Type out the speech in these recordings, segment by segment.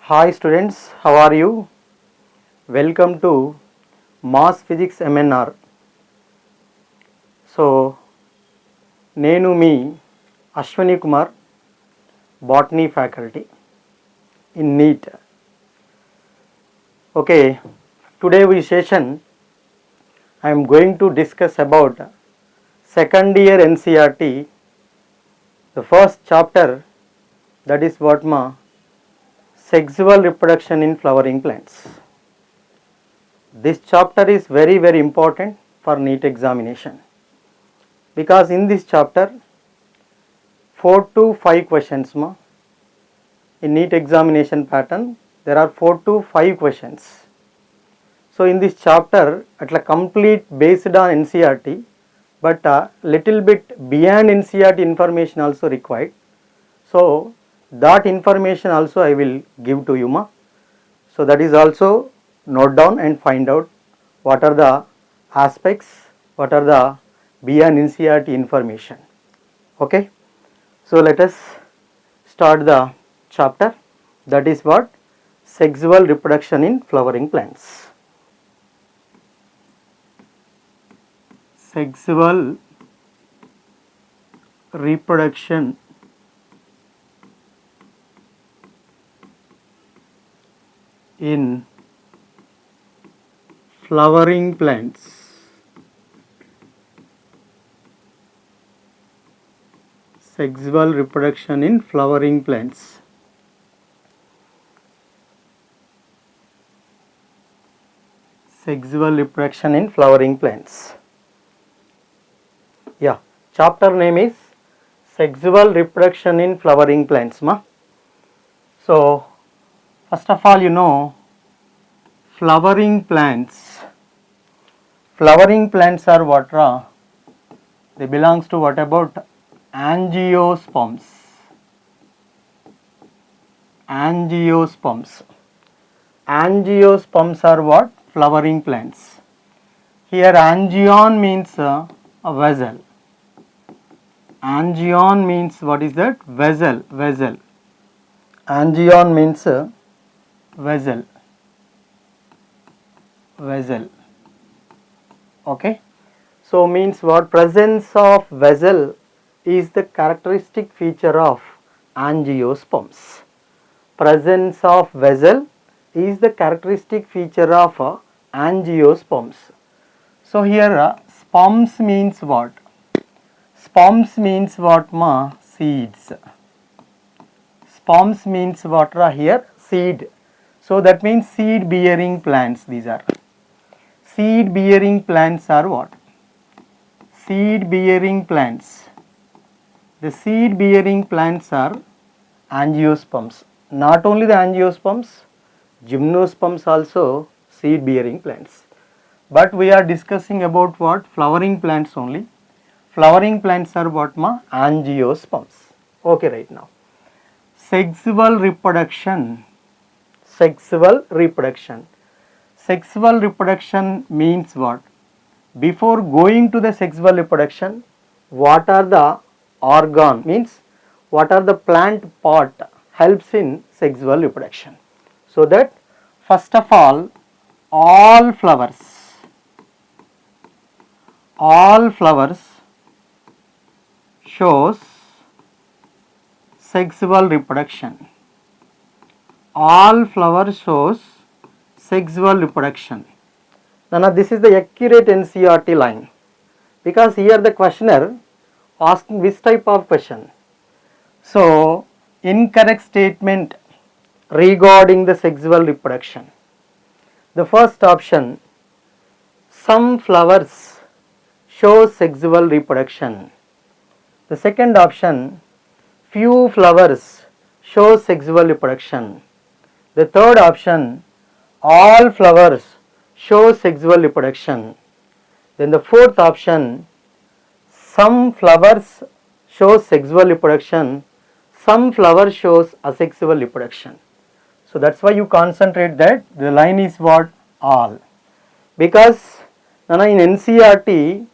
Hi students, how are you? Welcome to Mass Physics-Mnr. So, నేను మీ Ashwini Kumar, botany faculty in neet. Okay, today we session I am going to discuss about second year NCERT, the first chapter, that is what ma sexual reproduction in flowering plants. This chapter is very important for NEET examination because in this chapter 4 to 5 questions ma. In NEET examination pattern there are 4 to 5 questions. So in this chapter atla complete based on NCERT, but little bit beyond NCERT information also required. So that information also I will give to you ma. So that is also note down and find out what are the aspects, what are the beyond NCERT information. Okay, so let us start the chapter, that is what sexual reproduction in flowering plants. Sexual reproduction in flowering plants. Sexual reproduction in flowering plants. Sexual reproduction in flowering plants. Yeah, chapter name is sexual reproduction in flowering plants ma. So first of all, you know, flowering plants are what ra? They belongs to what about angiosperms. Angiosperms are what? Flowering plants. Here angion means a vessel. Angion means what is that? Vessel. Angion means vessel. Okay, so means what? Presence of vessel is the characteristic feature of angiosperms. Presence of vessel is the characteristic feature of angiosperms. So here sperms means what? Sperms means what ma? Seeds. Sperms means what ra? Here seed. So that means seed bearing plants. These are seed bearing plants are what? Seed bearing plants. The seed bearing plants are angiosperms. Not only the angiosperms, gymnosperms also seed bearing plants. But we are discussing about what? Flowering plants only. Flowering plants are what ma? Angiosperms. Okay, right now. Sexual reproduction. Sexual reproduction means what? Before going to the sexual reproduction, what are the organ, means what are the plant part helps in sexual reproduction? So that first of all flowers shows sexual reproduction. All flowers shows sexual reproduction. Now this is the accurate NCERT line, because here the questioner asking which type of question. So incorrect statement regarding the sexual reproduction. The first option, some flowers show sexual reproduction. The second option, few flowers show sexual reproduction. The third option, all flowers show sexual reproduction. Then the fourth option, some flowers show sexual reproduction, some flowers shows asexual reproduction. So that's why you concentrate that the line is what? All. Because in NCERT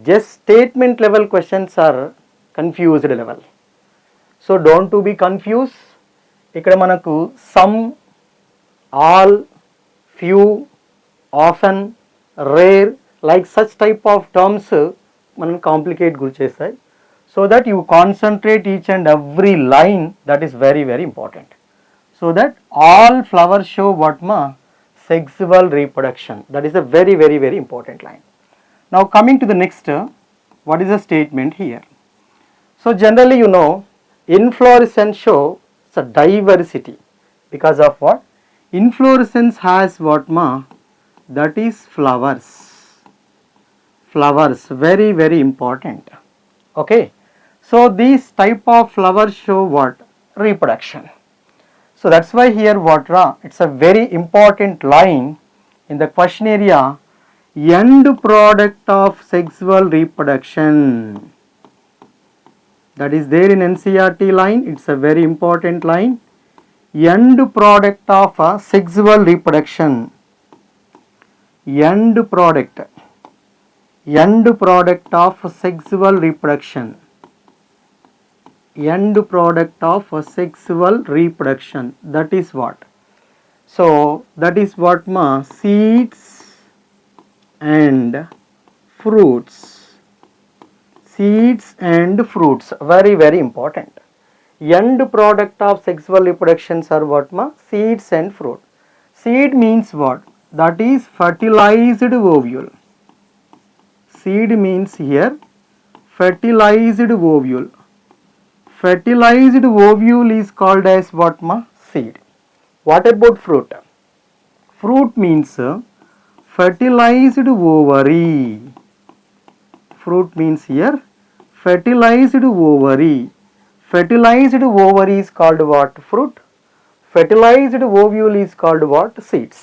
just statement level questions are confused level. So don't to be confused. ఇక్కడ మనకు some, all, few, often, rare like such type of terms మనం complicate గురి చేస్తాయి. So that you concentrate each and every line, that is very very important. So that all flowers show what మా sexual reproduction, that is a very very very important line. Now coming to the next, what is the statement here? So generally you know inflorescence show a diversity because of what? Inflorescence has what ma? That is flowers. Flowers, very very important. Okay, so these type of flowers show what? Reproduction. So that's why here what ra, it's a very important line in the question area, end product of sexual reproduction, that is there in NCERT line. It's a very important line, end product of sexual reproduction, end product of sexual reproduction, end product of sexual reproduction, that is what? So that is what ma, seeds and fruits, seeds and fruits, very very important. End product of sexual reproductions are what ma? Seeds and fruit. Seed means what? That is fertilized ovule. Seed means here fertilized ovule. Fertilized ovule is called as what ma? Seed. What about fruit? Fruit means fertilized ovary. Fruit means here fertilized ovary. Fertilized ovary is called what? Fruit. Fertilized ovule is called what? Seeds.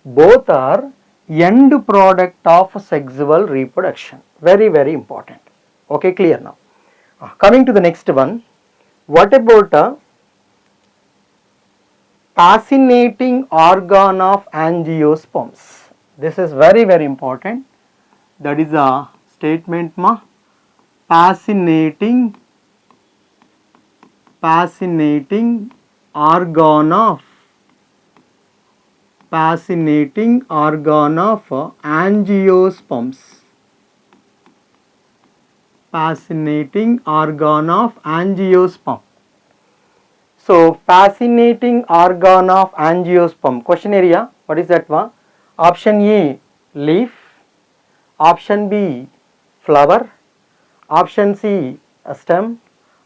Both are end product of sexual reproduction. Very very important. Okay, clear now. Coming to the next one, what about fascinating organ of angiosperms? This is very very important. That is a statement ma, fascinating organ of angiosperms. Fascinating organ of angiosperm. So fascinating organ of angiosperm, question area, what is that one? Option A, leaf. Option B, flower. Option C, a stem.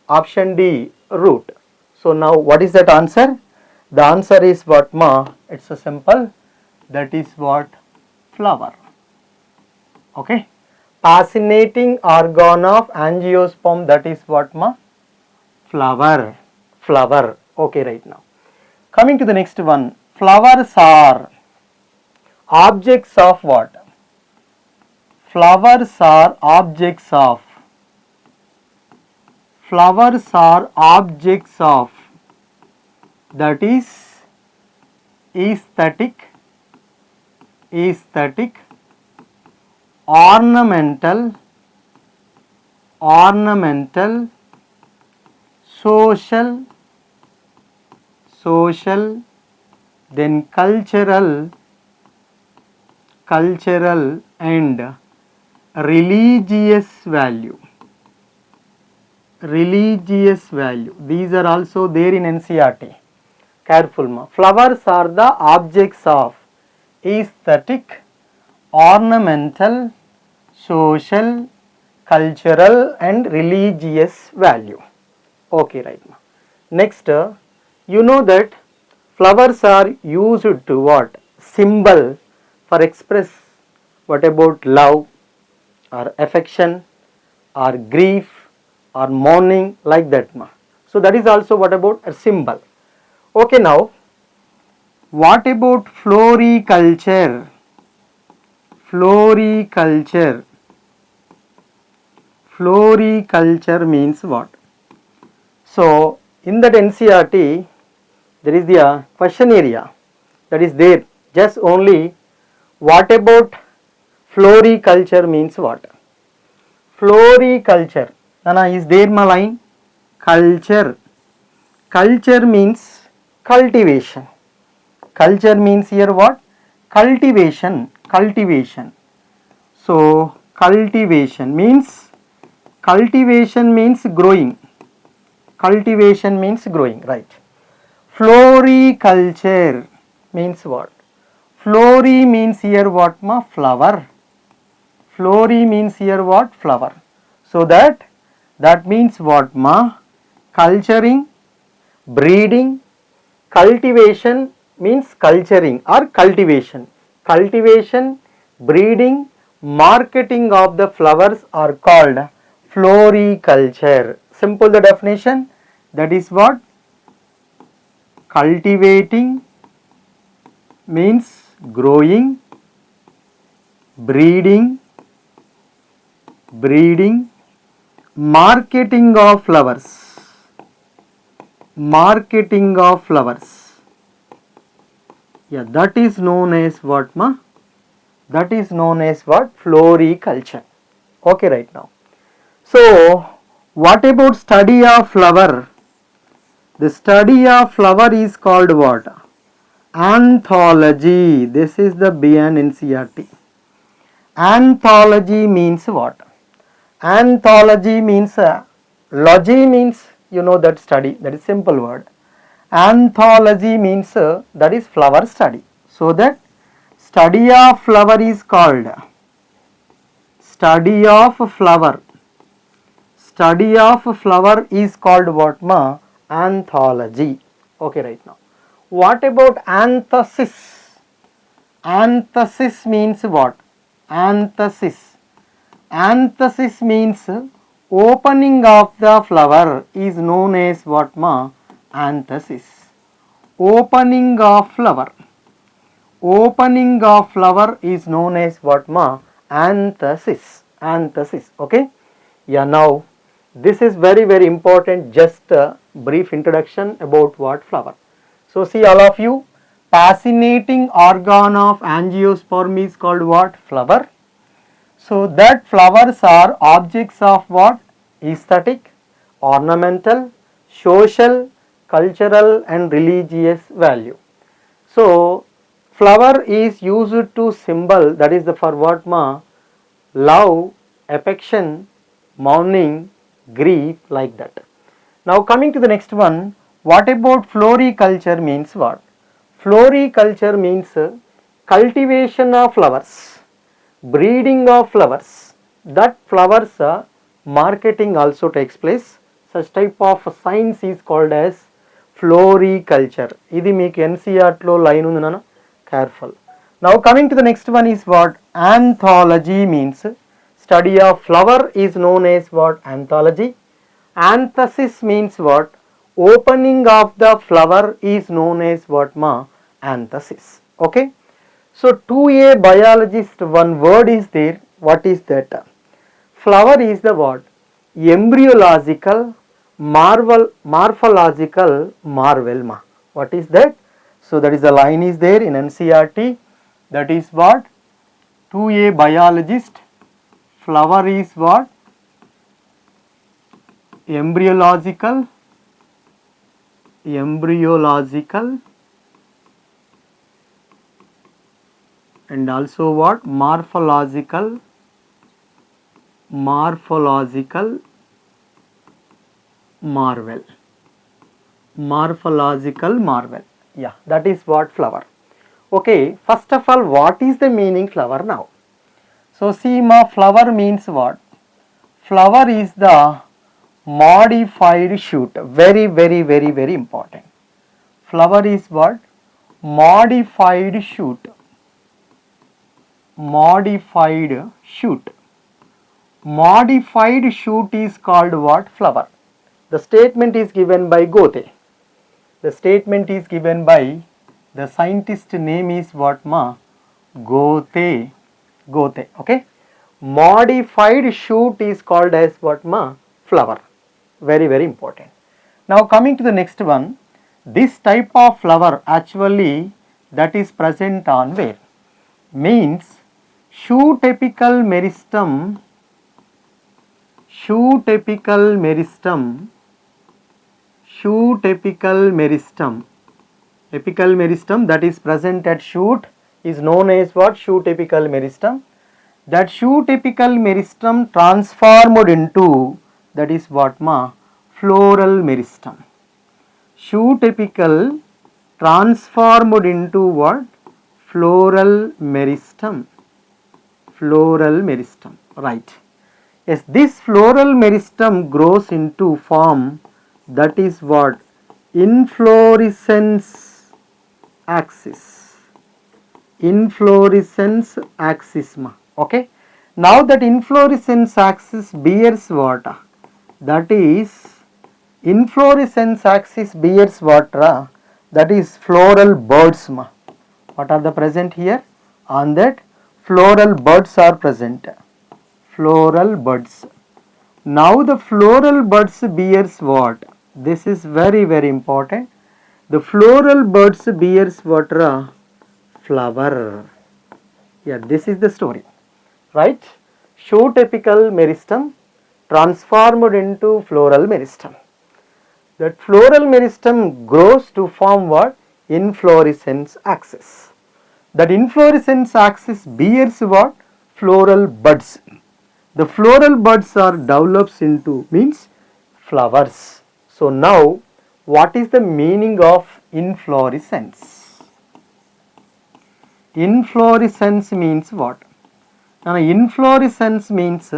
Option D, root. So now what is that answer? The answer is what ma? It's a simple, that is what? Flower. Okay, fascinating organ of angiosperm, that is what ma? Flower. Flower. Okay, right now coming to the next one, flowers are objects of what? Flowers are objects of, flowers are objects of, that is aesthetic, ornamental, social, then cultural and religious value. These are also there in NCERT. Careful ma. Flowers are the objects of aesthetic, ornamental, social, cultural and religious value. Okay, right ma. Next, you know that flowers are used to what? Symbol for express what about love or affection or grief or mourning, like that ma. So that is also what about a symbol. Okay, now what about floriculture? Floriculture means what? So in that NCERT there is the question area that is there, just only what about floriculture means what? Floriculture, Nana, is there my line? Culture means cultivation. Culture means here what? Cultivation, cultivation. So cultivation means growing. Cultivation means growing, right? Floriculture means what? Flori means here what ma? Flower. Flori means here what? Flower. So that means what ma? Culturing, breeding, cultivation means culturing or cultivation. Cultivation, breeding, marketing of the flowers are called floriculture. Simple the definition, that is what? Cultivating means growing, breeding, marketing of flowers, yeah, that is known as what ma? That is known as what? Floriculture. Okay, right now. So what about study of flower? The study of flower is called what? Anthology. This is the beyond NCERT. Anthology means what? Anthology means logy means you know that study, that is simple word. Anthology means that is flower study. So that study of flower is called study of flower. Study of flower is called what ma? Anthology. Okay, right now. What about anthesis? Anthesis means what? Anthesis. Anthesis means opening of the flower is known as what ma? Anthesis. Opening of flower. Opening of flower is known as what ma? Anthesis. Anthesis. Okay. Yeah, now this is very important, just a brief introduction about what flower. So see all of you, fascinating organ of angiosperm is called what? Flower. So that flowers are objects of what? Aesthetic, ornamental, social, cultural and religious value. So flower is used to symbol, that is the for what ma? Love, affection, mourning, grief, like that. Now coming to the next one, what about floriculture means what? Floriculture means cultivation of flowers, breeding of flowers. That flowers marketing also takes place. Such type of science is called as floriculture. Idi meeku NCERT lo line undi nana, careful. Now coming to the next one is what? Anthology means study of flower is known as what? Anthology. Anthesis means what? Opening of the flower is known as what ma? Anthesis. Okay. So to a biologist one word is there. What is that? Flower is the what? Embryological, morphological marvel ma. What is that? So that is the line is there in NCERT. That is what? To a biologist, flower is what? Embryological and also what? Morphological marvel. Morphological marvel. Yeah, that is what flower. Okay, first of all, what is the meaning flower now? So see ma, flower means what? Flower is the modified shoot. Very important. Flower is what? Modified shoot. Modified shoot. Modified shoot is called what? Flower. The statement is given by Goethe. The statement is given by the scientist name is what ma? Goethe. Goethe. Okay. Modified shoot is called as what ma? Flower. Very important. Now coming to the next one, this type of flower actually that is present on where? Means shoot apical meristem. Shoot apical meristem Apical meristem that is present at shoot is known as what? Shoot apical meristem. That shoot apical meristem transformed into, that is what ma? Floral meristem. Shoot apical transformed into what? Floral meristem. Floral meristem, right. Yes, this floral meristem grows into form, that is what? Inflorescence axis. Inflorescence axis ma. Okay. Now that inflorescence axis bears what? That is inflorescence axis bears what? That is floral buds ma. What are the present here? On that floral buds are present. Floral buds. Now the floral buds bears what? This is very important. The floral buds bears what? Flower. Yeah, this is the story, right? Shoot apical meristem transformed into floral meristem. That floral meristem grows to form what? Inflorescence axis. That inflorescence axis bears what? Floral buds. The floral buds are develops into means flowers. So now what is the meaning of inflorescence? Inflorescence means what? Now inflorescence means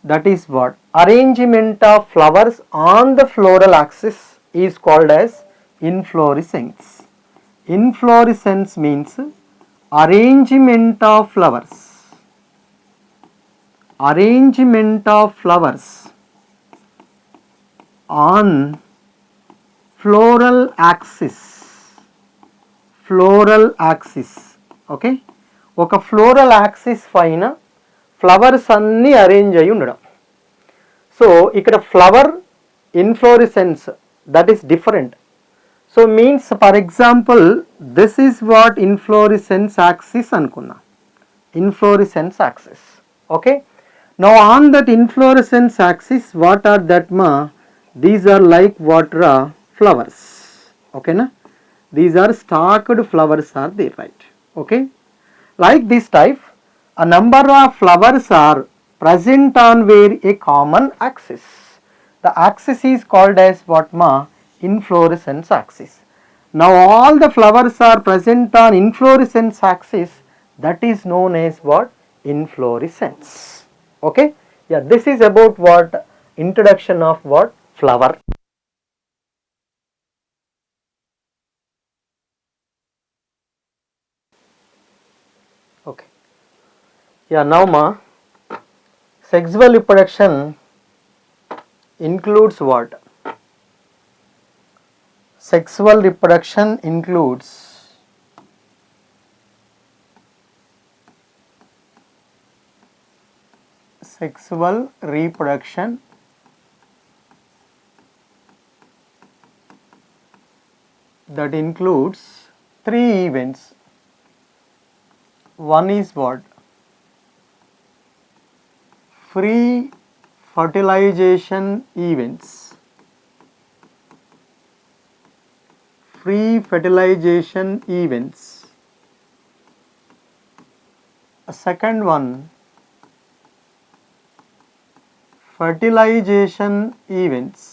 that is what? Arrangement of flowers on the floral axis is called as inflorescence. Inflorescence means arrangement of flowers. Arrangement of flowers on floral axis. Floral axis. Okay. ఒక floral axis పైన flowers అన్నీ arrange అయి ఉండడం. So ఇక్కడ flower inflorescence that is different. So means for example this is what inflorescence axis అనుకున్నా. Inflorescence axis. Okay. Now on that inflorescence axis, what are that ma? These are like what flowers. Okay na? These are stalked flowers are there, right? Okay. Like this type, a number of flowers are present on where a common axis. The axis is called as what ma? Inflorescence axis. Now all the flowers are present on inflorescence axis, that is known as what? Inflorescence. Okay. Yeah, this is about what? Introduction of what? Flower. Okay. Yeah, now ma, sexual reproduction includes what? Sexual reproduction includes sexual reproduction that includes three events. One is what? Free fertilization events. Free fertilization events. A second one, fertilization events.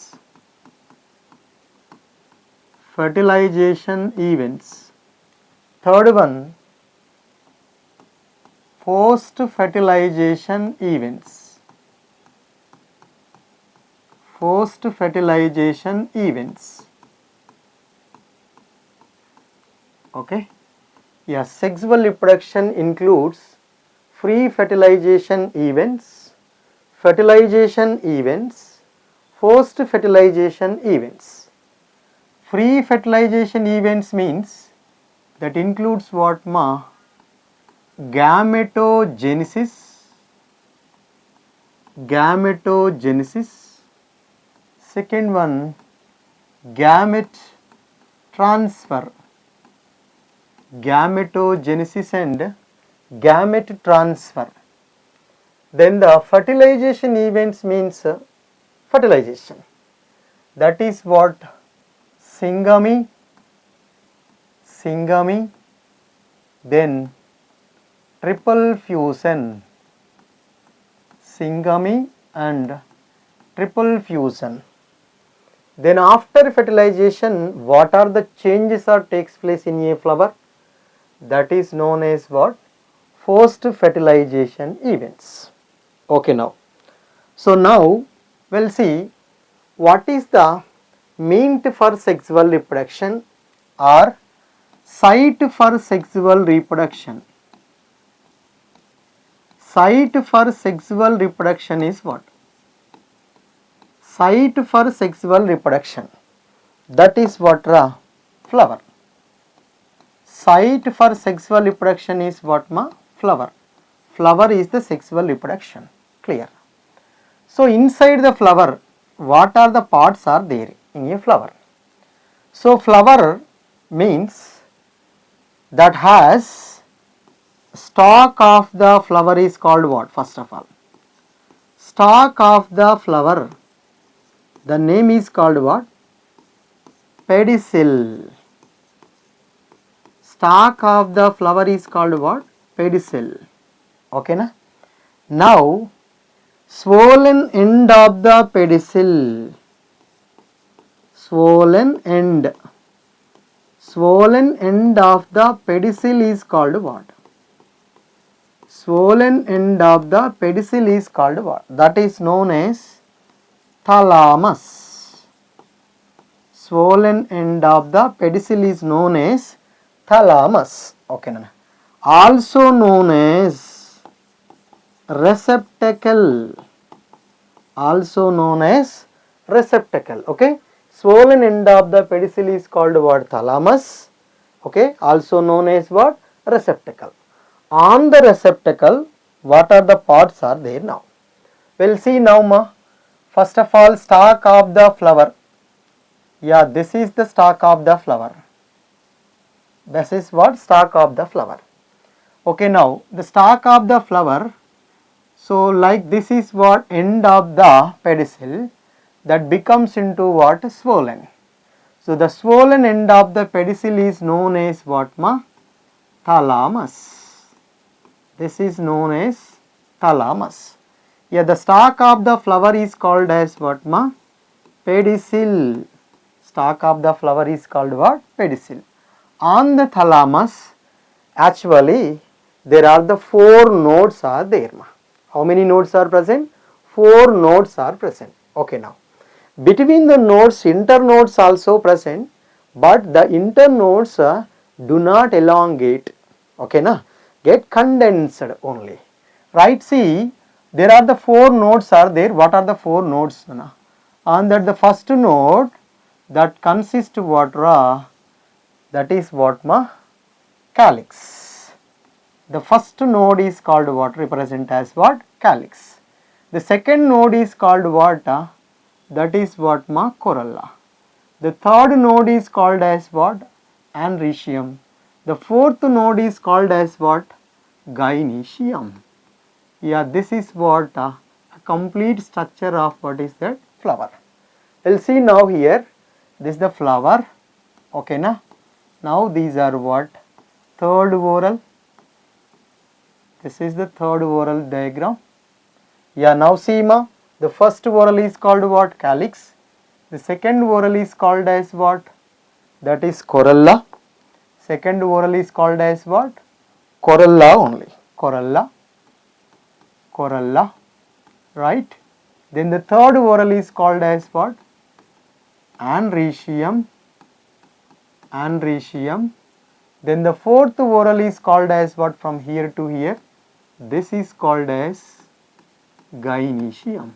Fertilization events. Third one, post fertilization events. Post fertilization events. Okay. Yeah, sexual reproduction includes free fertilization events, fertilization events, post fertilization events. Free fertilization events means that includes what ma? Gametogenesis. Gametogenesis. Second one, gamete transfer. Gametogenesis and gamete transfer. Then the fertilization events means fertilization. That is what? Syngamy, syngamy, then triple fusion, syngamy and triple fusion. Then after fertilization, what are the changes or takes place in a flower? That is known as what? Post fertilization events. Okay, now. So now we'll see what is the meant for sexual reproduction or site for sexual reproduction. Site for sexual reproduction is what? Site for sexual reproduction, that is what? Flower. Site for sexual reproduction is what? Flower. Flower is the sexual reproduction. Clear? So inside the flower, what are the parts are there in a flower? So flower means that has stalk of the flower is called what? First of all, stalk of the flower, the name is called what? Pedicel. Stalk of the flower is called what? Pedicel. Okay, na? Now swollen end of the pedicel, swollen end of the pedicel is called what? Swollen end of the pedicel is called what? That is known as thalamus. Swollen end of the pedicel is known as thalamus. Okay, na? Also known as receptacle. Also known as receptacle. Okay, swollen end of the pedicel is called what? Thalamus. Okay, also known as what? Receptacle. On the receptacle, what are the parts are there now? We'll see now. First of all, stalk of the flower. Yeah, this is the stalk of the flower. This is what? Stalk of the flower. Okay, now the stalk of the flower. So like this is what? End of the pedicel that becomes into what? Swollen. So the swollen end of the pedicel is known as what? Thalamus. This is known as thalamus. Yeah, the stalk of the flower is called as what? Pedicel. Stalk of the flower is called what? Pedicel. On the thalamus, actually there are the 4 nodes are there. How many nodes are present? 4 nodes are present. Okay, now between the nodes, internodes also present, but the internodes do not elongate. Okay, na? Get condensed only. Right? See, there are the 4 nodes are there. What are the 4 nodes? On that the first node that consists what? That is what? Calyx. The first node is called what? Represent as what? Calyx. The second node is called what? That is what? Corolla. The third node is called as what? Anoecium. The fourth node is called as what? Gynoecium. Yeah, this is what? A complete structure of what is that? Flower. We'll see now here. This is the flower. Okay, na? Now these are what? Third whorl. This is the third whorl diagram. Yeah, now see the first whorl is called what? Calyx. The second whorl is called as what? That is corolla. Second whorl is called as what? Corolla only. Corolla. Corolla. Right? Then the third whorl is called as what? Anoecium. Anoecium. Then the fourth whorl is called as what? From here to here. This is called as gynoecium.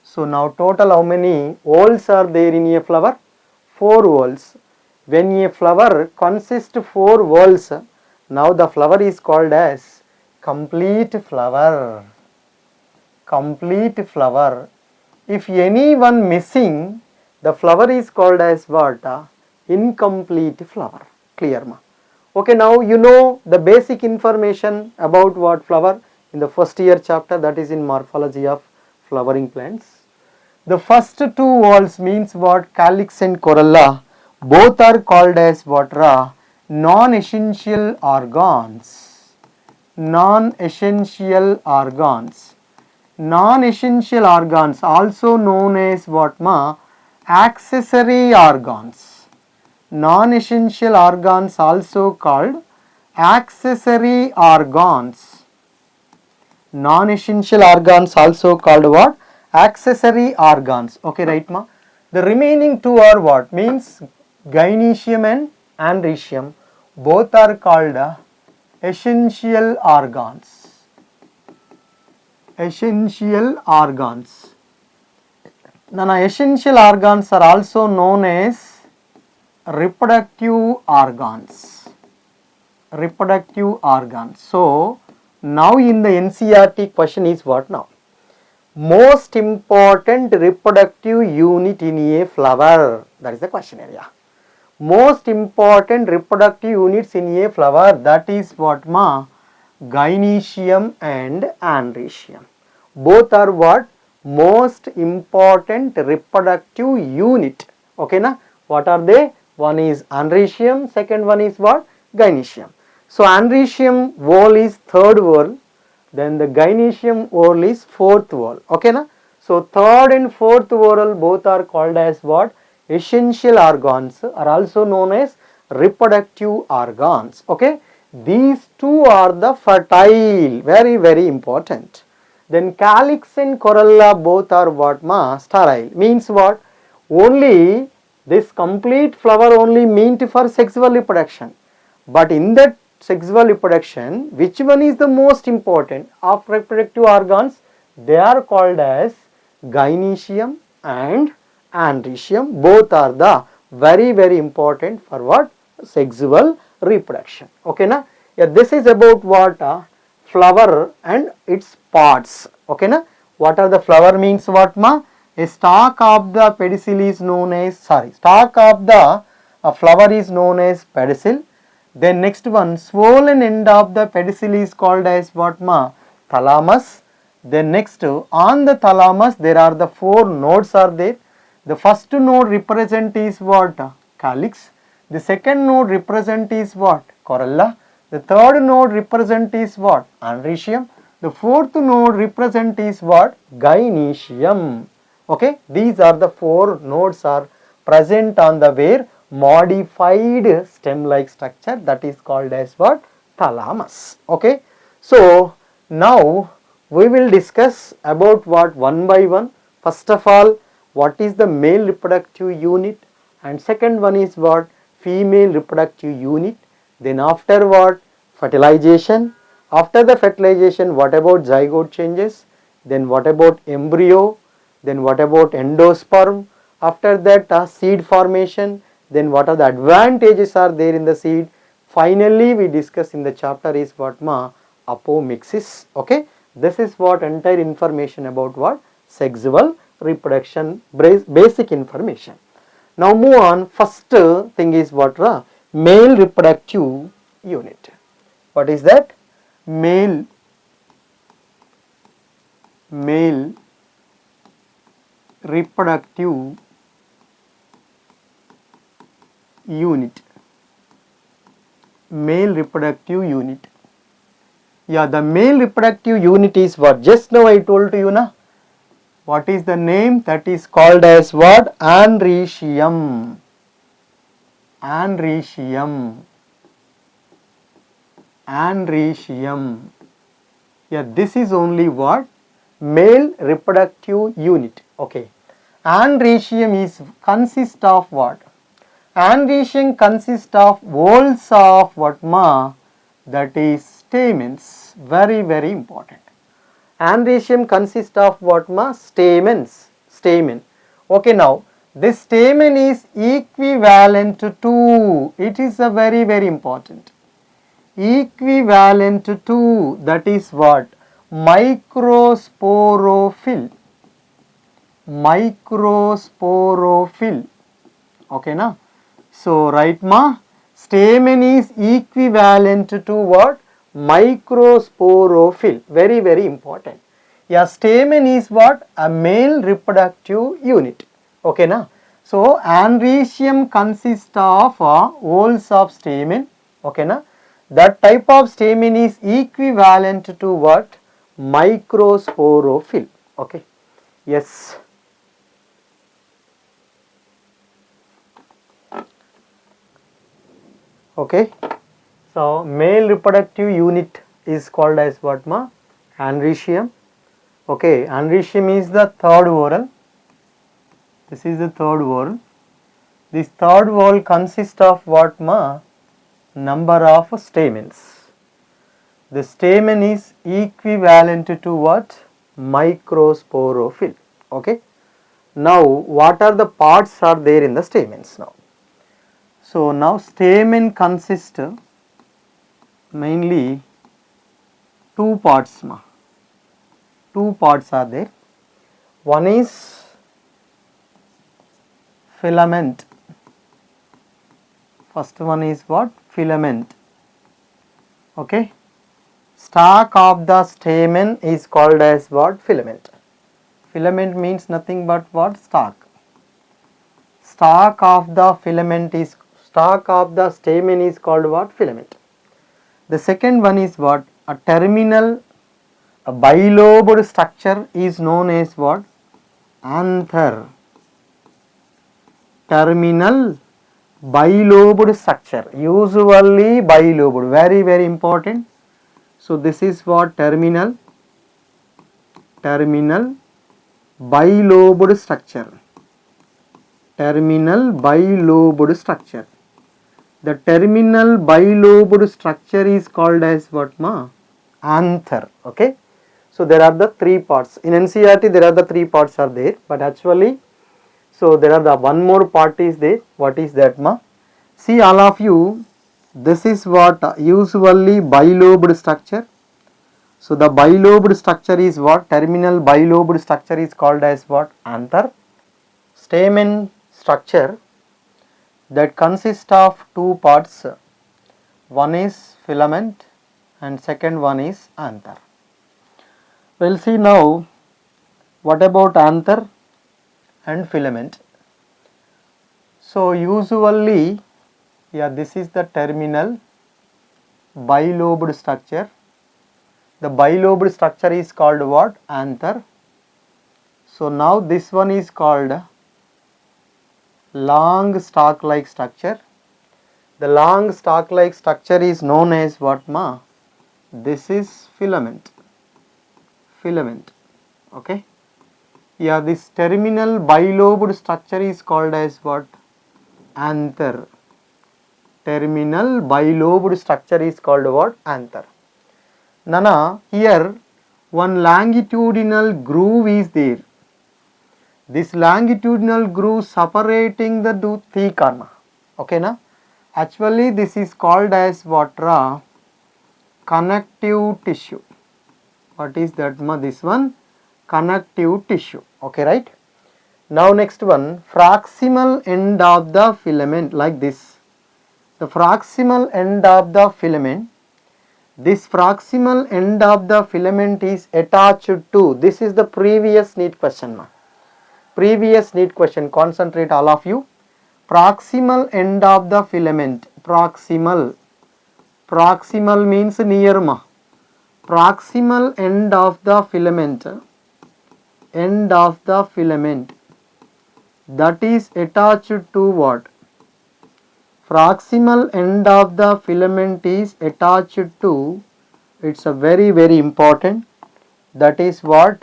So now total how many whorls are there in a flower? 4 whorls. When a flower consists 4 whorls, now the flower is called as complete flower. Complete flower. If any one missing, the flower is called as what? Incomplete flower. Clear ma? Okay, now you know the basic information about what? Flower in the first year chapter, that is in morphology of flowering plants. The first 2 whorls means what? Calyx and corolla. Both are called as what? non-essential organs. Non-essential organs. Non-essential organs also known as what ma? Accessory organs. Non-essential organs also called accessory organs. Non-essential organs also called what? Accessory organs. Okay, right ma? The remaining two are what? Means gynecium and andrecium. Both are called essential organs. Essential organs. Now, essential organs are also known as reproductive organs. Reproductive organs. So, now in the NCERT question is what now? Most important reproductive unit in a flower. That is the question area. Most important reproductive units in a flower, that is what ma? Gynecium and andrecium. Both are what? Most important reproductive unit. Okay na? What are they? One is andrecium, second one is what? Gynecium. So andrecium whorl is third whorl, then the gynecium whorl is fourth whorl. Okay na? So third and fourth whorl both are called as what? Essential organs, are also known as reproductive organs. Okay? These two are the fertile, very very important. Then calyx and corolla both are what ma? Sterile. Means what? Only this complete flower only meant for sexual reproduction. But in that sexual reproduction, which one is the most important of reproductive organs? They are called as gynecium and andrecium. Both are the very very important for what? Sexual reproduction. Okay na? Yeah, this is about what? Flower and its parts. Okay na? What are the flower means what ma? A stalk of the pedicel is known as, stalk of the flower is known as pedicel. Then next one, swollen end of the pedicel is called as what ma? Thalamus. Then next, on the thalamus there are the four nodes are there. The first node represent is what? Calyx. The second node represent is what? Corolla. The third node represent is what? Andrecium. The fourth node represent is what? Gynecium. Okay, these are the four nodes are present on the where modified stem like structure, that is called as what? Thalamus. Okay, so now we will discuss about what one by one. First of all, what is the male reproductive unit, and second one is what? Female reproductive unit. Then after what? Fertilization. After the fertilization, what about zygote changes? Then what about embryo? Then what about endosperm? After that seed formation. Then what are the advantages are there in the seed? Finally we discuss in the chapter is what ma? Apomixis. Okay, this is what entire information about what? Sexual reproduction, basic information. Now move on. First thing is what? Male reproductive unit. What is that? Male reproductive unit. Male reproductive unit. Yeah, the male reproductive unit is what? Just now I told to you na. What is the name? That is called as what? Andrecium. Andrecium. Andrecium. Yeah, this is only what? Male reproductive unit. Okay. Andrecium is consist of what? Andrecium consists of whorls of what ma? That is stamens. Very very important. Andrecium consists of what ma? Stamens. Stamen. Okay, now this stamen is equivalent to, it is a very very important. Equivalent to, that is what? Microsporophyll. Microsporophyll. Okay na? So right ma? Stamen is equivalent to what? Microsporophyll. Very very important. Yeah, stamen is what? A male reproductive unit. Okay na? So andrecium consists of whorls of stamen. Okay na? That type of stamen is equivalent to what? Microsporophyll. Okay. Yes. Okay. So male reproductive unit is called as what ma? Andrecium. Okay, andrecium is the third whorl. This is the third whorl. This third whorl consists of what ma? Number of stamens. The stamen is equivalent to what? Microsporophyll. Okay. Now what are the parts are there in the stamens now? So now stamen consists mainly two parts ma. Two parts are there. One is filament. First one is what? Filament. Okay. Stalk of the stamen is called as what? Filament. Filament means nothing but what? Stalk. Stalk of the filament is, stalk of the stamen is called what? Filament. The second one is what? A terminal, a bilobed structure is known as what? Anther. Terminal bilobed structure, usually bilobed, very important. So this is what? Terminal bilobed structure. Terminal bilobed structure. The terminal bilobed structure is called as what ma? Anther. Okay. So there are the three parts. In NCERT there are the three parts are there, but actually, so there are the one more part is there. What is that ma? See all of you, this is what? Usually bilobed structure. So the bilobed structure is what? Terminal bilobed structure is called as what? Anther. Stamen structure that consists of two parts. One is filament and second one is anther. We will see now what about anther and filament. So usually, yeah, this is the terminal bilobed structure. The bilobed structure is called what? Anther. So now this one is called long stalk like structure. The long stalk like structure is known as what ma? This is filament. Filament. Okay. Yeah, this terminal bilobed structure is called as what? Anther. Terminal bilobed structure is called what? Anther. Nana, here one longitudinal groove is there. This longitudinal groove separating the two thecana. Okay na? Actually this is called as what ra? Connective tissue. What is that ma? This one? Connective tissue. Okay, right? Now next one, proximal end of the filament, like this. The proximal end of the filament, this proximal end of the filament is attached to, this is the previous NEET question ma. Previous NEET question, concentrate all of you. Proximal end of the filament, proximal means near ma. Proximal end of the filament, that is attached to what? Proximal end of the filament is attached to, it's a very important, that is what?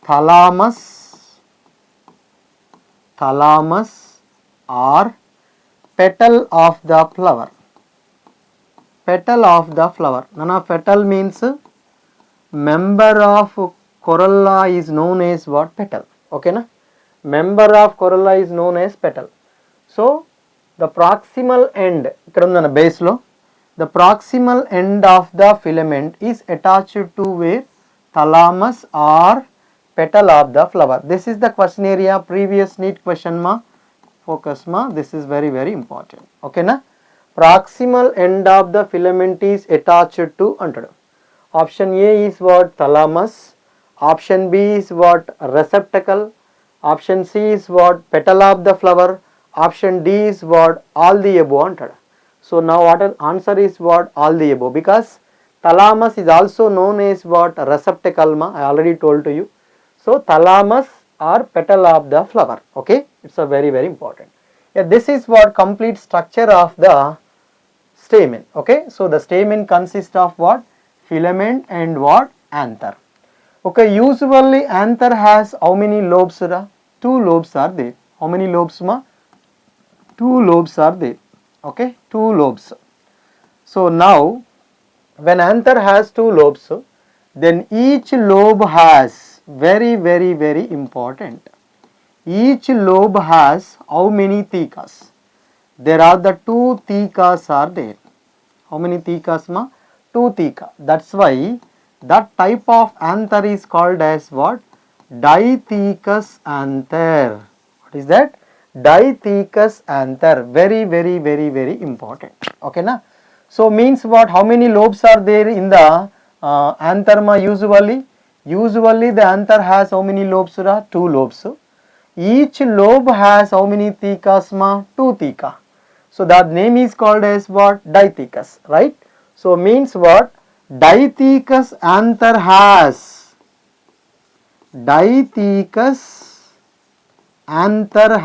Thalamus or petal of the flower. Petal of the flower. Nana, petal means member of corolla is known as what? Petal. Okay na? Member of corolla is known as petal. So the proximal end, ikkada undana base lo, the proximal end of the filament is attached to where? Thalamus or petal of the flower. This is the question area, previous NEET question ma. Focus ma, this is very important. Okay na? Proximal end of the filament is attached to under. Option A is what? Thalamus. Option B is what? Receptacle. Option C is what? Petal of the flower. Option D is what? All the above అంటాడు. So now what answer is what? All the above, because thalamus is also known as what? Receptacle ma, I already told to you. So thalamus or petal of the flower, okay, it's a very important. Yeah, this is what complete structure of the stamen, okay. So the stamen consists of what? Filament and what? Anther. Okay, usually anther has how many lobes? 2 lobes are there. How many lobes ma? 2 lobes are there, okay, 2 lobes. So now when anther has 2 lobes, then each lobe has very important. Each lobe has how many thecas? There are the 2 thecas are there. How many thecas ma? 2 theca. That's why that type of anther is called as what? Dithecous anther. What is that? Dithecous anther. Very important. Okay na? So means what? How many lobes are there in the anther ma usually? Usually the anther has how many lobes? 2 lobes. Each lobe has how many thecas ma? 2 theca. So that name is called as what? Dithecous, right? So means what? Dithecous anther has dithecous anther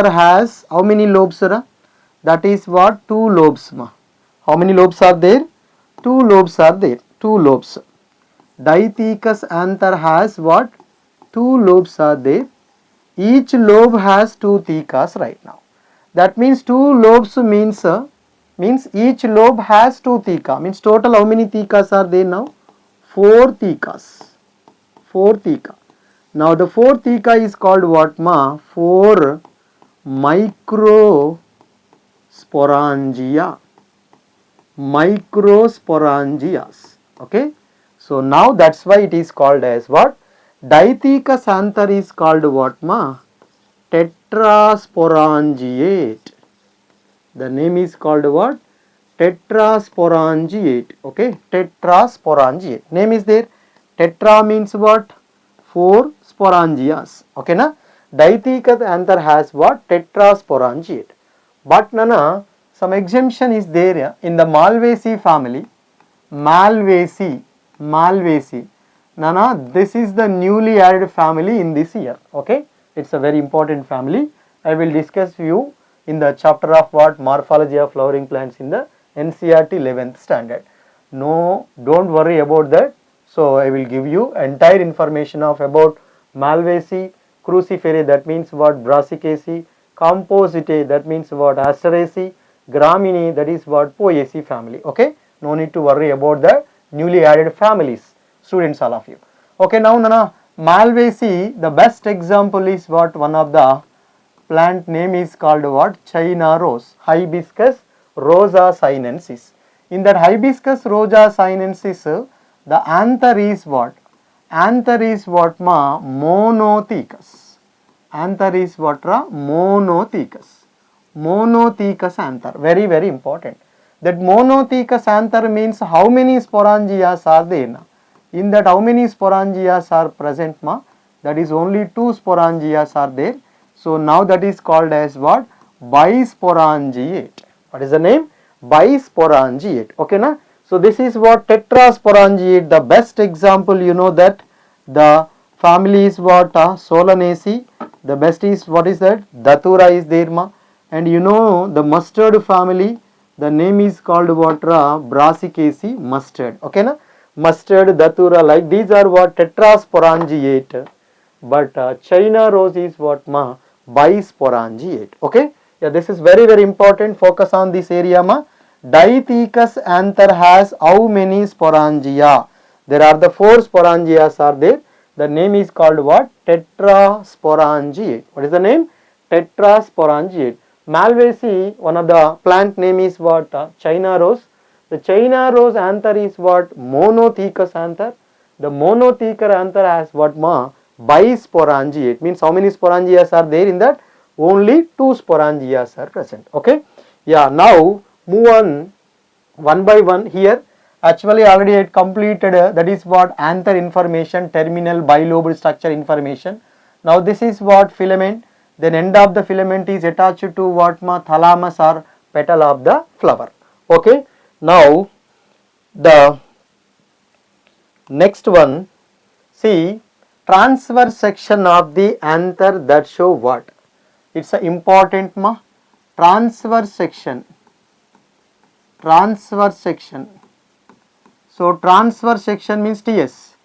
has how many lobes? That is what? 2 lobes ma. How many lobes are there? 2 lobes are there. 2 lobes. Dithecous anther has what? 2 lobes are there. Each lobe has 2 thecas right now. That means 2 lobes means each lobe has 2 theca. Means total how many thecas are there now? 4 thecas. 4 theca. Now the 4 theca is called what ma? 4 Microsporangia. Microsporangias. Okay. So now that's why it is called as what? Dithecous anther is called what ma? Tetrasporangiate. The name is called what? Tetrasporangiate. Okay, tetrasporangiate. Name is there. Tetra means what? 4 sporangias. Okay na? Dithecous anther has what? Tetrasporangiate. But nana, some exemption is there in the Malvaceae family. Malvaceae. Nana, this is the newly added family in this year. Okay, it's a very important family. I will discuss you in the chapter of what? Morphology of flowering plants in the NCERT 11th standard. No, don't worry about that. So I will give you entire information of about Malvaceae, Cruciferae, that means what? Brassicaceae, Compositae, that means what? Asteraceae, Graminae, that is what? Poaceae family. Okay, no need to worry about the newly added families. Students, all of you. Okay, now Nana, Malvaceae, the best example is what? One of the plant name is called what? China rose, Hibiscus rosa sinensis. In that Hibiscus rosa sinensis, the anther is what? Anther is what ma? Monothecous. Anther is what ra? Monothecous. Monothecous anther. Very important. That monothecous anther means how many sporangias are there now? In that how many sporangias are present ma? That is only 2 sporangias are there. So now that is called as what? Bisporangiate. What is the name? Bisporangiate. Okay na? So this is what? Tetrasporangiate. The best example, you know that the family is what? Solanaceae. The best is what is that? Datura is there ma. And you know the mustard family, the name is called what? Brassicaceae, mustard. Okay na? Mustard, datura, like these are what? Tetrasporangiate. But China rose is what ma? Bisporangiate. Okay, yeah, this is very important. Focus on this area ma. Dithecous anther has how many sporangia? There are the 4 sporangias are there. The name is called what? Tetrasporangiate. What is the name? Tetrasporangiate. Malvaceae, one of the plant name is what? China rose. The China rose anther is what? Monothecous anther. The monothecous anther has what ma? Bisporangiate. Means how many sporangias are there in that? Only 2 sporangias are present. Okay. Yeah, now move on one by one here. Actually already I completed that is what? Anther information, terminal bilobed structure information. Now this is what? Filament. then end of the filament is attached to what ma? Thalamus or petal of the flower. Okay. Now the next one, see, transverse section of the anther that show what? It's a important ma? Transverse section. Transverse section. So transverse section means TS.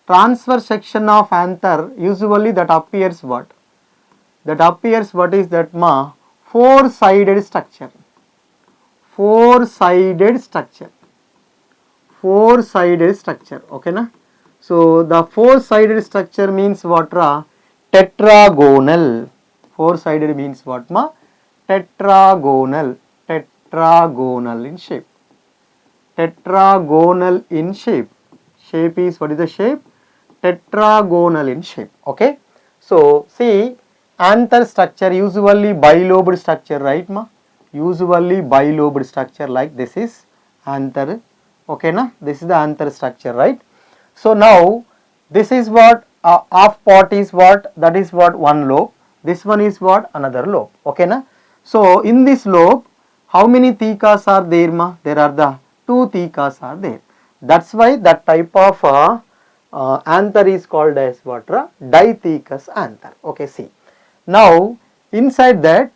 Transverse section of anther, usually that appears what? That appears what is that ma? Four-sided structure. Four-sided structure. Four-sided structure. Okay na? So the four-sided structure means what ra? Tetragonal. Four-sided means what ma? Tetragonal. Tetragonal in shape. Tetragonal in shape. Shape is, what is the shape? Tetragonal in shape. Okay. So see, anther structure usually bilobed structure, right ma? Usually bilobed structure, like this is anther. Okay na? This is the anther structure, right? So now this is what half part is what? That is what? One lobe. This one is what? Another lobe. Okay na? So in this lobe, how many thecas are there ma? There are the two thecas are there. That's why that type of anther is called as what? Dithecous anther. Okay, see. Now inside that,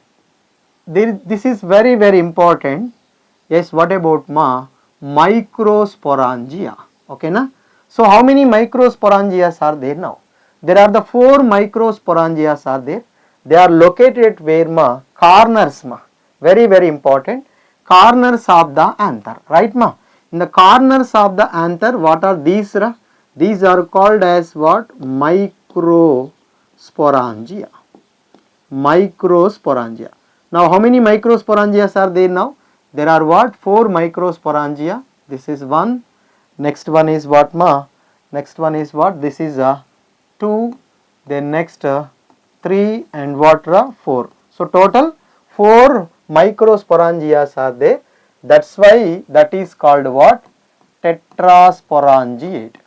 this is very very important. Yes, what about ma? Microsporangia. Okay na? So how many microsporangias are there now? There are the four microsporangias are there. They are located at where ma? Corners ma. Very very important. Corners of the anther, right ma? In the corners of the anther, what are these ra? These are called as what? Microsporangia. Microsporangia. Now how many microsporangias are there now? There are what? Four microsporangia. This is one. Next one is what ma? Next one is what? This is two. Then next 3 and what? 4. So total 4 microsporangias are there. That's why that is called what? Tetrasporangiate.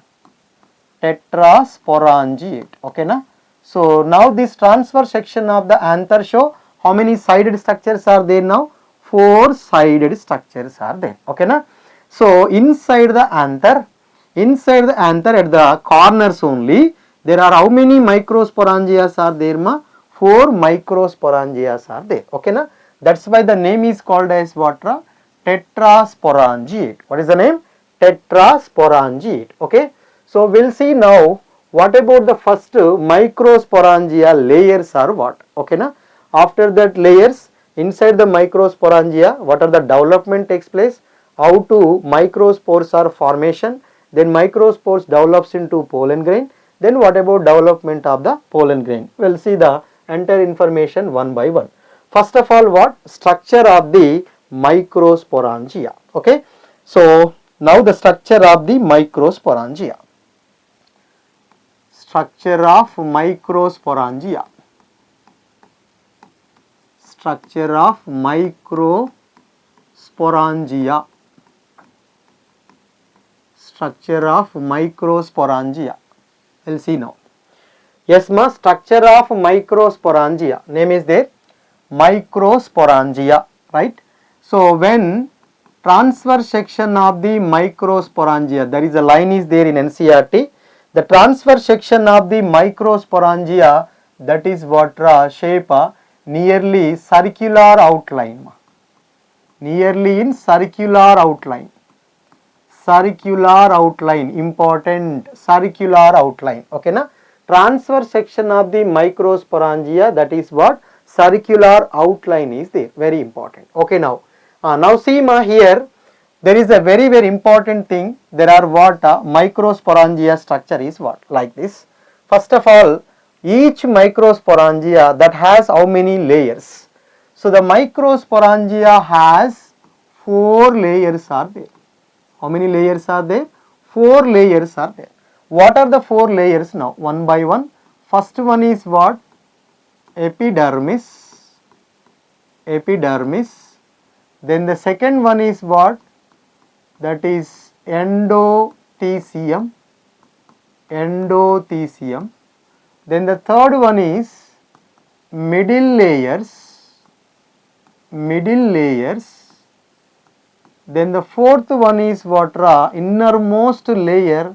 Tetrasporangiate. Okay na? So now this transverse section of the anther show how many sided structures are there now? 4 sided structures are there. Okay na? So inside the anther at the corners only, there are how many microsporangias are there ma? 4 microsporangias are there. Okay na? That's why the name is called as what? Tetrasporangiate. What is the name? Tetrasporangiate. Okay. So we'll see now what about the first microsporangia layers are what? Okay na? After that layers, inside the microsporangia, what are the development takes place? How to microspores are formation, then microspores develops into pollen grain, then what about development of the pollen grain? We'll see the entire information one by one. First of all, what? Structure of the microsporangia. Okay. So now the structure of the microsporangia. Structure of microsporangia. Structure of microsporangia. Structure of microsporangia. We'll see now. Yes ma, structure of microsporangia. Name is there, Microsporangia, right? So when transverse section of the microsporangia, there is a line is there in NCERT. The transverse section of the microsporangia, that is what shape nearly circular outline. Nearly in circular outline. Circular outline, important, circular outline. Okay na? Transverse section of the microsporangia, that is what? Circular outline is there. Very important. Okay now. Now see ma, here there is a very very important thing. There are what? Microsporangia structure is what? Like this. First of all, each microsporangia that has how many layers? So the microsporangia has 4 layers are there. How many layers are there? 4 layers are there. What are the 4 layers now? One by one. First one is what? Epidermis. Epidermis. Then the second one is what? That is endothecium. Endothecium. Then the third one is middle layers, then the fourth one is what ra, innermost layer,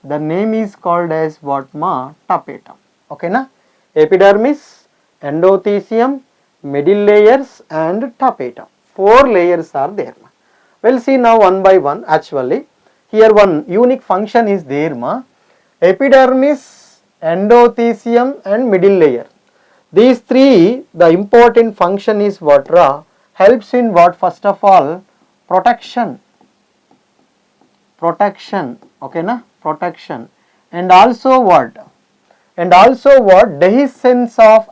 the name is called as what ma, tapetum. Okay na? Epidermis, endothecium, middle layers and tapetum. 4 layers are there ma. We'll see now one by one. Actually here one unique function is there ma. Epidermis, endothecium and middle layer. These 3, the important function is what ra, helps in what, first of all protection, okay na, protection, and also what, dehiscence of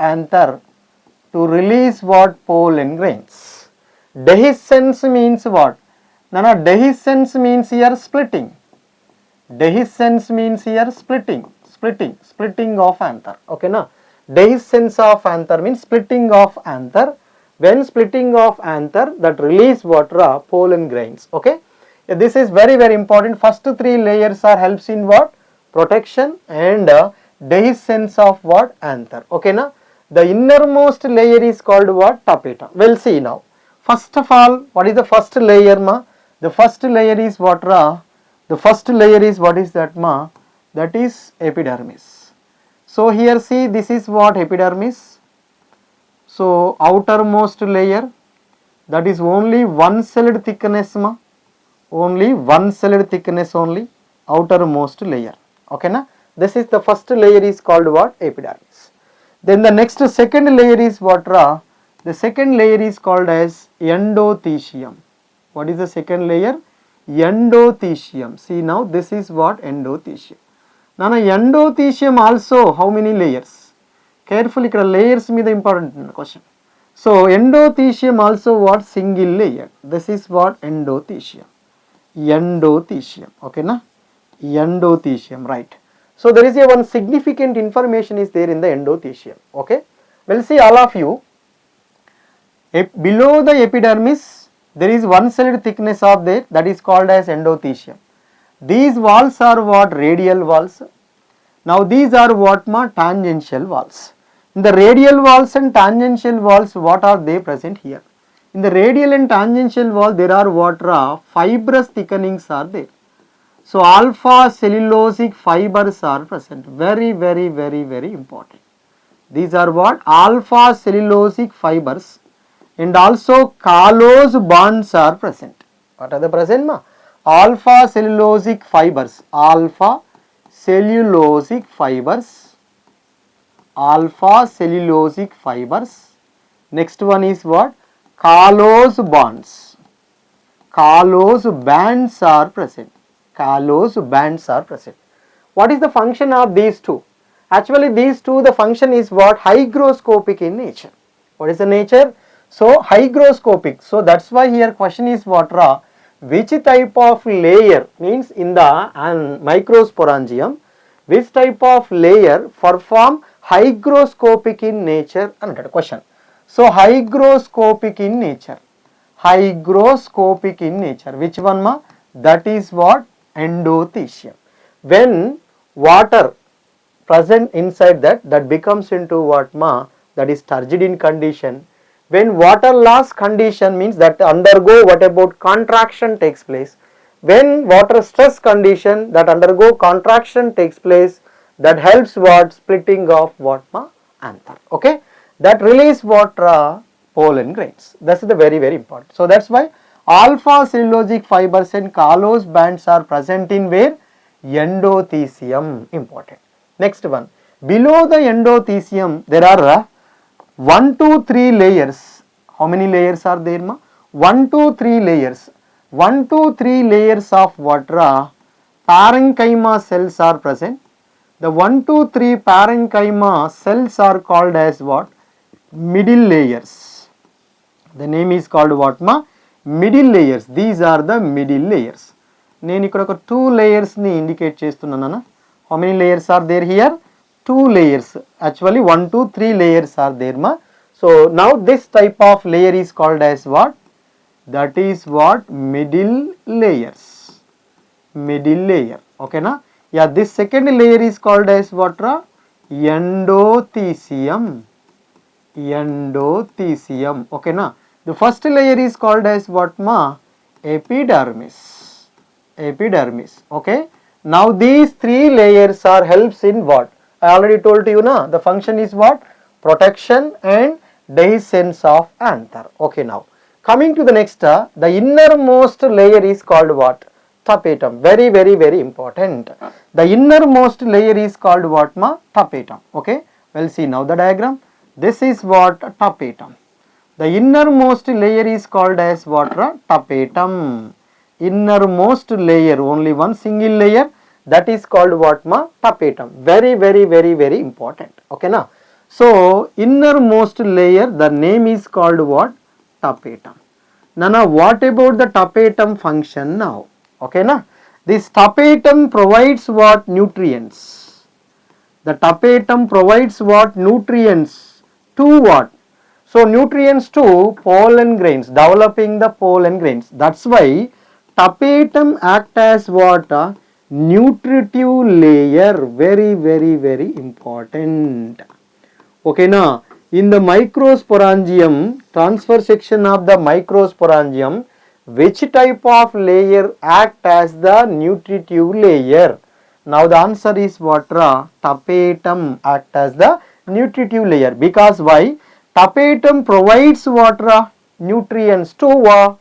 anther, to release what, pollen grains. Dehiscence means what? Nana, dehiscence means here splitting. Dehiscence means here splitting of anther. Okay na? Dehiscence of anther means splitting of anther. When splitting of anther, that release what ra, pollen grains. Okay? This is very very important. First 3 layers are helps in what? Protection and dehiscence of what? Anther. Okay na? The innermost layer is called what? Tapetum. We'll see now. First of all, what is the first layer ma? The first layer is what ra? The first layer is what is that ma? That is epidermis. So here see, this is what epidermis. So outermost layer, that is only one celled thickness ma. Only one celled thickness only, outermost layer. Okay na? This is the first layer is called what? Epidermis. Then the next second layer is what ra? The second layer is called as endothecium. What is the second layer? Endothecium. See now, this is what? Endothecium. Now endothecium also how many layers? Carefully, layers me the important question. So endothecium also what? Single layer. This is what? Endothecium. Okay na? Endothecium, right. So there is a one significant information is there in the endothecium. Okay. We'll see all of you. Below the epidermis, there is one celled thickness of there, that is called as endothecium. These walls are what? Radial walls. Now these are what ma? Tangential walls. In the radial walls and tangential walls, what are they present here? In the radial and tangential wall, there are what ra? Fibrous thickenings are there. So alpha cellulosic fibers are present. Very very very very important. These are what? Alpha cellulosic fibers. And also callose bonds are present. What are the present ma? Alpha cellulosic fibers. Alpha cellulosic fibers. Alpha cellulosic fibers. Next one is what? Callose bonds. Callose bands are present. Callose bands are present. What is the function of these two? Actually these two, the function is what? Hygroscopic in nature. What is the nature? So hygroscopic. So that's why here question is what ra? Which type of layer, means in the Microsporangium, which type of layer perform hygroscopic in nature? Another question. So hygroscopic in nature. Hygroscopic in nature. Which one ma? That is what? Endothecium. When water present inside that becomes into what ma? That is turgid in condition. When water loss condition means that undergo what about contraction takes place. When water stress condition, that undergo contraction takes place, that helps what? Splitting of what ma? Anther. Okay. That release what ra? Pollen grains. That's the very very important. So that's why alpha cellulosic fibers and callose bands are present in where? Endothecium. Important. Next one. Below the endothecium there are 1 to 3 layers. How many layers are there ma? 1 to 3 layers. 1 to 3 layers of what ra? Parenchyma cells are present. The 1 to 3 parenchyma cells are called as what? Middle layers. The name is called what ma? Middle layers. These are the middle layers. నేను ఇక్కడ ఒక 2 layers ని indicate చేస్తున్నాను. How many layers are there here? 2 layers. Actually 1 to 3 layers are there ma. So now this type of layer is called as what? That is what? Middle layers. middle layer. Okay na? Yeah, this second layer is called as what ra? Endothecium. Endothecium. Okay na? The first layer is called as what ma? Epidermis. Epidermis. Okay. Now these three layers are helps in what? I already told you na. The function is what? Protection and dehiscence of anther. Okay, now coming to the next, the innermost layer is called what? Tapetum. Very, very, very important. The innermost layer is called what ma? Tapetum. Okay, we'll see now the diagram. This is what? Tapetum. The innermost layer is called as what? Tapetum. Innermost layer, only one single layer, that is called what ma? Tapetum. Very, very, very, very important. Okay na? So innermost layer, the name is called what? Tapetum. Now what about the tapetum function now? Okay na? This tapetum provides what? Nutrients. The tapetum provides what? Nutrients to what? So nutrients to pollen grains, developing the pollen grains. That's why tapetum act as what? Nutritive layer. Very, very, very important. Okay na? In the Microsporangium, transfer section of the Microsporangium, which type of layer act as the nutritive layer? Now the answer is what ra? Tapetum act as the nutritive layer. Because why? Tapetum provides what ra? Nutrients to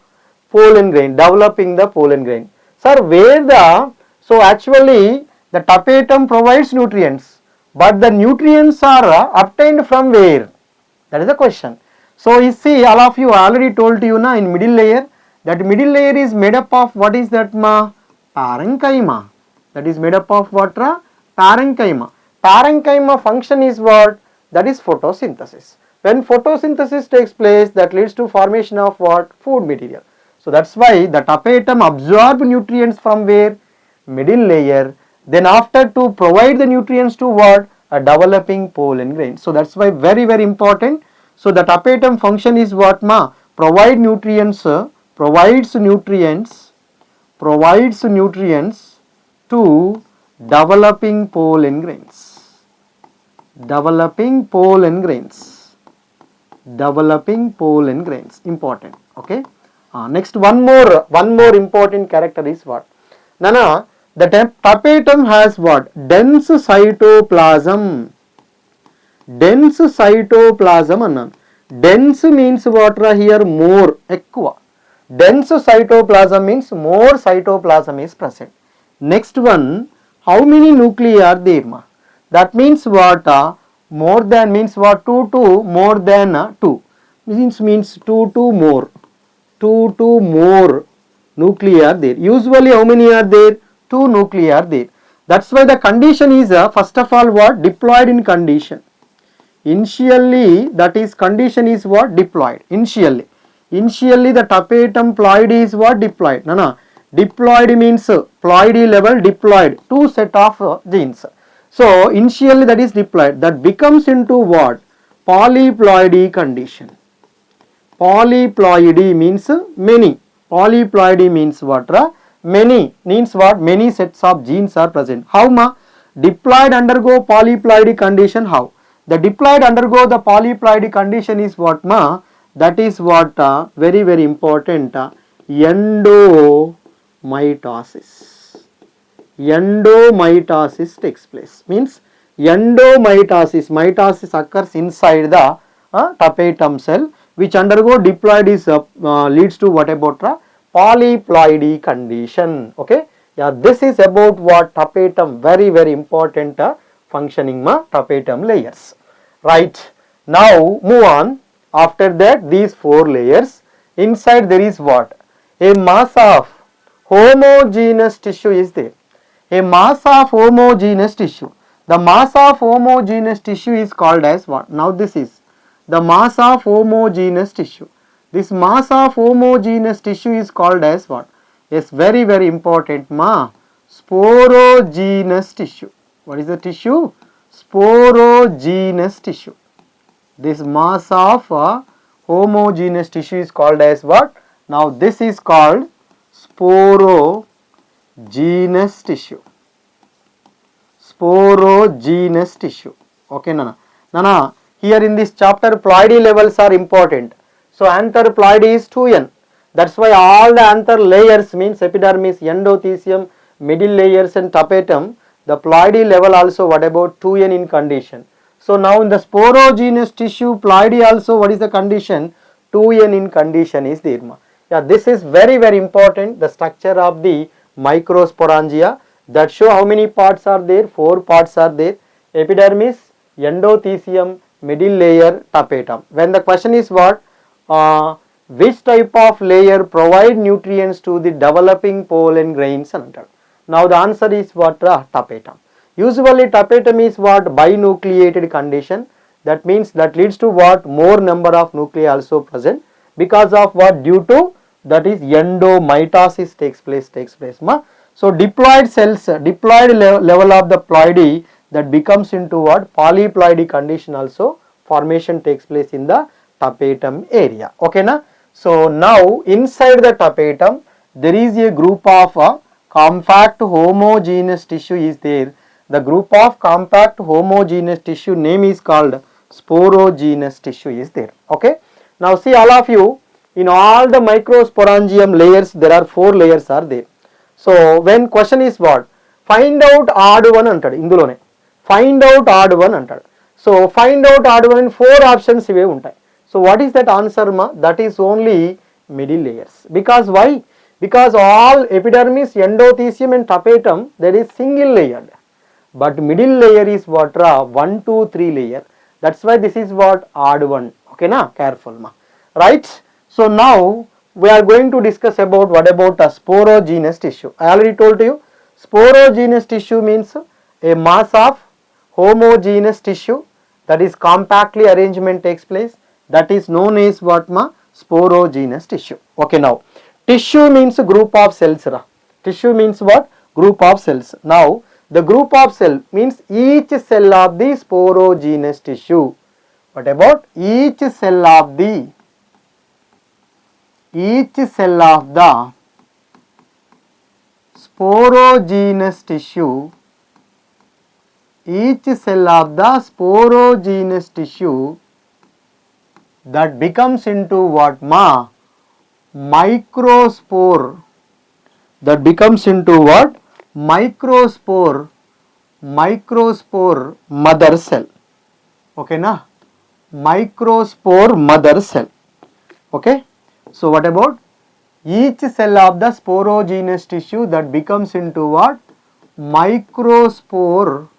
pollen grain, developing the pollen grain. Sir, where the, so actually the tapetum provides nutrients, but the nutrients are obtained from where? That is the question. So you see, all of you already told you na, in middle layer, that middle layer is made up of what is that ma? Parenchyma. That is made up of what ra? Parenchyma. Parenchyma function is what? That is photosynthesis. When photosynthesis takes place, that leads to formation of what? Food material. So that's why the tapetum absorb nutrients from where? Middle layer. Then after to provide the nutrients to what? A developing pollen grain. So that's why very, very important. So the tapetum function is what ma? Provides nutrients to developing pollen grains. Developing pollen grains. Developing pollen grains. Important. Okay. Next one more important character is what? Nana, the tapetum has what? Dense cytoplasm. Dense cytoplasm annan. Dense means what ra here? More, ekkuva. Dense cytoplasm means more cytoplasm is present. Next one, how many nuclei are there ma? That means what? More than means what? 2 to more than 2. Means 2 to more. 2 to more nuclei are there. Usually how many are there? 2 nuclei are there. That's why the condition is first of all what? Diploid in condition. Initially, that is condition is what? Diploid. Initially the tapetum ploidy is what? Diploid. No. Diploid means ploidy level diploid. 2 set of genes. So initially that is diploid. That becomes into what? Polyploidy condition. Polyploidy means many. Polyploidy means what? Many means what? Many sets of genes are present. How ma? Diploid undergo polyploidy condition. How? The diploid undergo the polyploidy condition is what ma? That is what very, very important. Endomitosis. Endomitosis takes place. Means endomitosis. Mitosis occurs inside the tapetum cell, which undergo diploid is leads to what about polyploidy condition. Okay. Yeah, this is about what? Tapetum. Very, very important functioning tapetum layers. Right. Now move on. After that, these 4 layers. Inside there is what? A mass of homogeneous tissue is there. A mass of homogeneous tissue. The mass of homogeneous tissue is called as what? Now this is the mass of homogeneous tissue. This mass of homogeneous tissue is called as what? Yes, very, very important ma. Sporogenous tissue. What is the tissue? Sporogenous tissue. This mass of homogeneous tissue is called as what? Now this is called sporogenous genus tissue. Sporogenous tissue. Okay, Nana. Nana, here in this chapter, ploidy levels are important. So, anther ploidy is 2n. That's why all the anther layers means epidermis, endothecium, middle layers and tapetum. The ploidy level also what about 2n in condition. So, now in the sporogenous tissue, ploidy also what is the condition? 2n in condition is there. Yeah, this is very important. The structure of the Microsporangia that show how many parts are there? 4 parts are there. Epidermis, endothecium, middle layer, tapetum. When the question is what? Which type of layer provide nutrients to the developing pollen grains? Now the answer is what? Tapetum. Usually tapetum is what? Binucleated condition. That means that leads to what? More number of nuclei also present. Because of what? Due to that is endomitosis takes place. So diploid cells, diploid level of the ploidy that becomes into what? Polyploidy condition also formation takes place in the tapetum area. Okay na? So now inside the tapetum there is a group of compact homogeneous tissue is there. The group of compact homogeneous tissue name is called sporogenous tissue is there. Okay. Now see all of you, in all the microsporangium layers there are 4 layers are there. So when question is what? Find out odd one antadu indulone. Find out odd one antadu. So find out odd one in 4 options ive untai. So what is that answer ma? That is only middle layers. Because why? Because all epidermis, endothecium and tapetum there is single layered. But middle layer is what? 1, 2, 3 layer. That's why this is what? Odd one. Okay na? Careful ma. Right? So now we are going to discuss about what about a sporogenous tissue. I already told you sporogenous tissue means a mass of homogeneous tissue that is compactly arrangement takes place, that is known as what ma? Sporogenous tissue. Okay, now tissue means a group of cells. Tissue means what? Group of cells. Now the group of cell means each cell of the sporogenous tissue. What about each cell of the sporogenous tissue, each cell of the sporogenous tissue that becomes into what ma? Microspore. That becomes into what? Microspore mother cell. Okay na? Microspore mother cell. Okay. So what about each cell of the sporogenous tissue that becomes into what? Microspore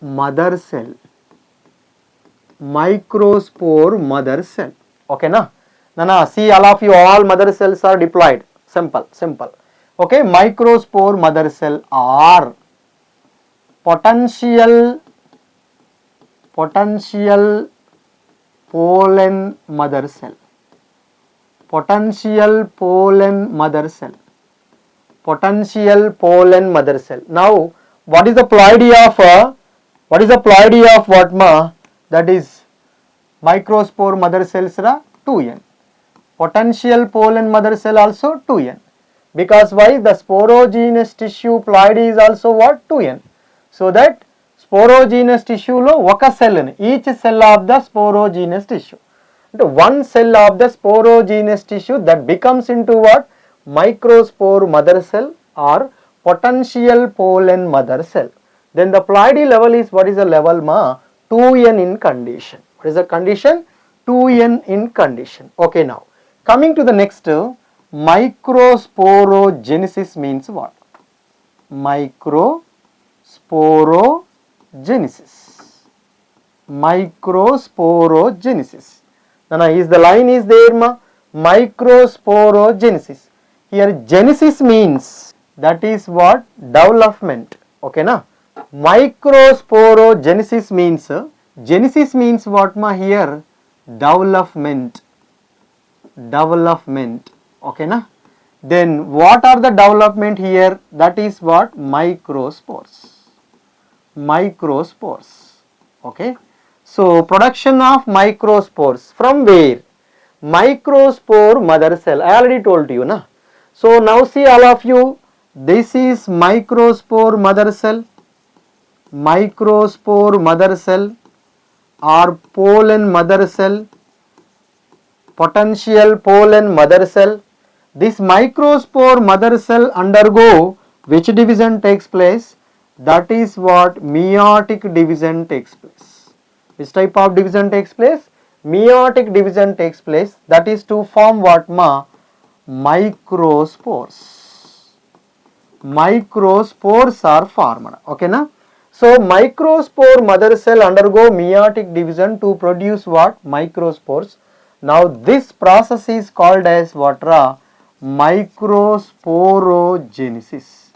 mother cell. Microspore mother cell. Okay na? Nana, see all of you, all mother cells are diploid. Simple. Okay, microspore mother cell are potential pollen mother cell. Potential pollen mother cell. Now, what is the ploidy of what ma? That is microspore mother cells ra 2n. Potential pollen mother cell also 2n. Because why? The sporogenous tissue ploidy is also what? 2n. So that sporogenous tissue lo oka cell, each cell of the sporogenous tissue. One cell of the sporogenous tissue that becomes into what? Microspore mother cell or potential pollen mother cell. Then the ploidy level is what is the level ma? 2n in condition. What is the condition? 2n in condition. Okay, now coming to the next, microsporogenesis means what? Microsporogenesis. Now is the line is there ma? Microsporogenesis. Here genesis means that is what? Development. Okay na? Microsporogenesis means genesis means what ma? Here development. Okay na? Then what are the development here? That is what? Microspores. Okay. So production of microspores from where? Microspore mother cell. I already told you na. So now see all of you, This is microspore mother cell, microspore mother cell or pollen mother cell, potential pollen mother cell. This microspore mother cell undergo which division takes place? That is what meiotic division takes place. Which type of division takes place? Meiotic division takes place. That is to form what ma? Microspores. Microspores are formed. Okay na? So microspore mother cell undergo meiotic division to produce what? Microspores. Now this process is called as what ra? Microsporogenesis.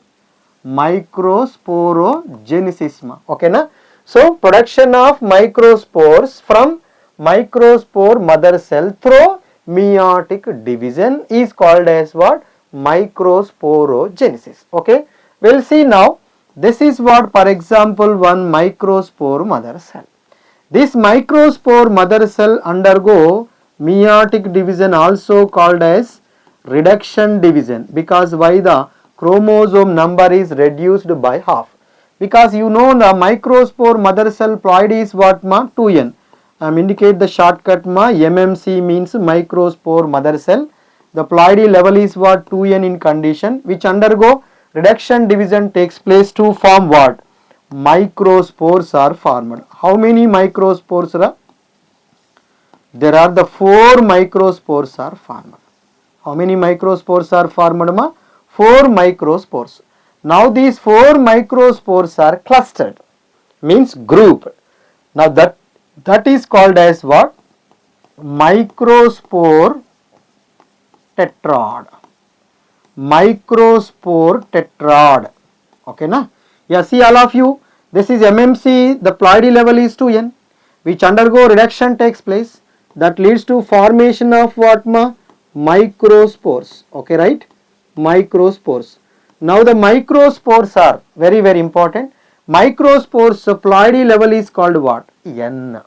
Microsporogenesis ma. Okay na? So production of microspores from microspore mother cell through meiotic division is called as what? Microsporogenesis. Okay, we'll see now. This is what, for example, one microspore mother cell. This microspore mother cell undergo meiotic division also called as reduction division, because why? The chromosome number is reduced by half, because you know the microspore mother cell ploid is what ma? 2n. Indicate the shortcut ma. MMC means microspore mother cell. The ploidy level is what? 2n in condition, which undergo reduction division takes place to form what? Microspores are formed. How many microspores are? There are the 4 microspores are formed. How many microspores are formed ma? 4 microspores. Now these 4 microspores are clustered, means grouped. Now that is called as what? Microspore tetrad. Microspore tetrad. Okay na? Yeah, see all of you. This is MMC, the ploidy level is 2n, which undergo reduction takes place. That leads to formation of what ma? Microspores. Okay, right? Microspores. Now the microspores are very important. Microspores, so ploidy level is called what? N.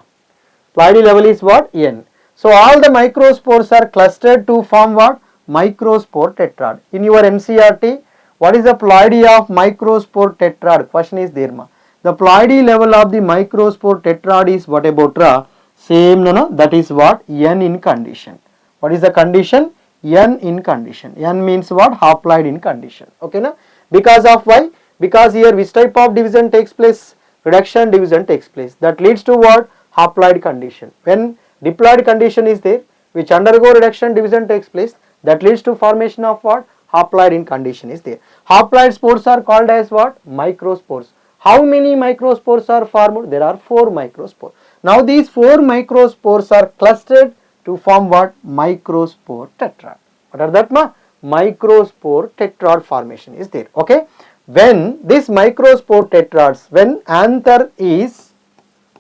Ploidy level is what? N. So all the microspores are clustered to form what? Microspore tetrad. In your NCERT, what is the ploidy of microspore tetrad? Question is there ma. The ploidy level of the microspore tetrad is what about ra? Same, no, that is what? N in condition. What is the condition? N in condition. N means what? Haploid in condition. Okay na? Because of why? Because here which type of division takes place? Reduction division takes place. That leads to what? Haploid condition. When diploid condition is there, which undergo reduction division takes place, that leads to formation of what? Haploid in condition is there. Haploid spores are called as what? Microspores. How many microspores are formed? There are 4 microspores. Now these 4 microspores are clustered to form what? Microspore tetrad. What are that ma? Microspore tetrad formation is there. Okay. When this microspore tetrads, when anther is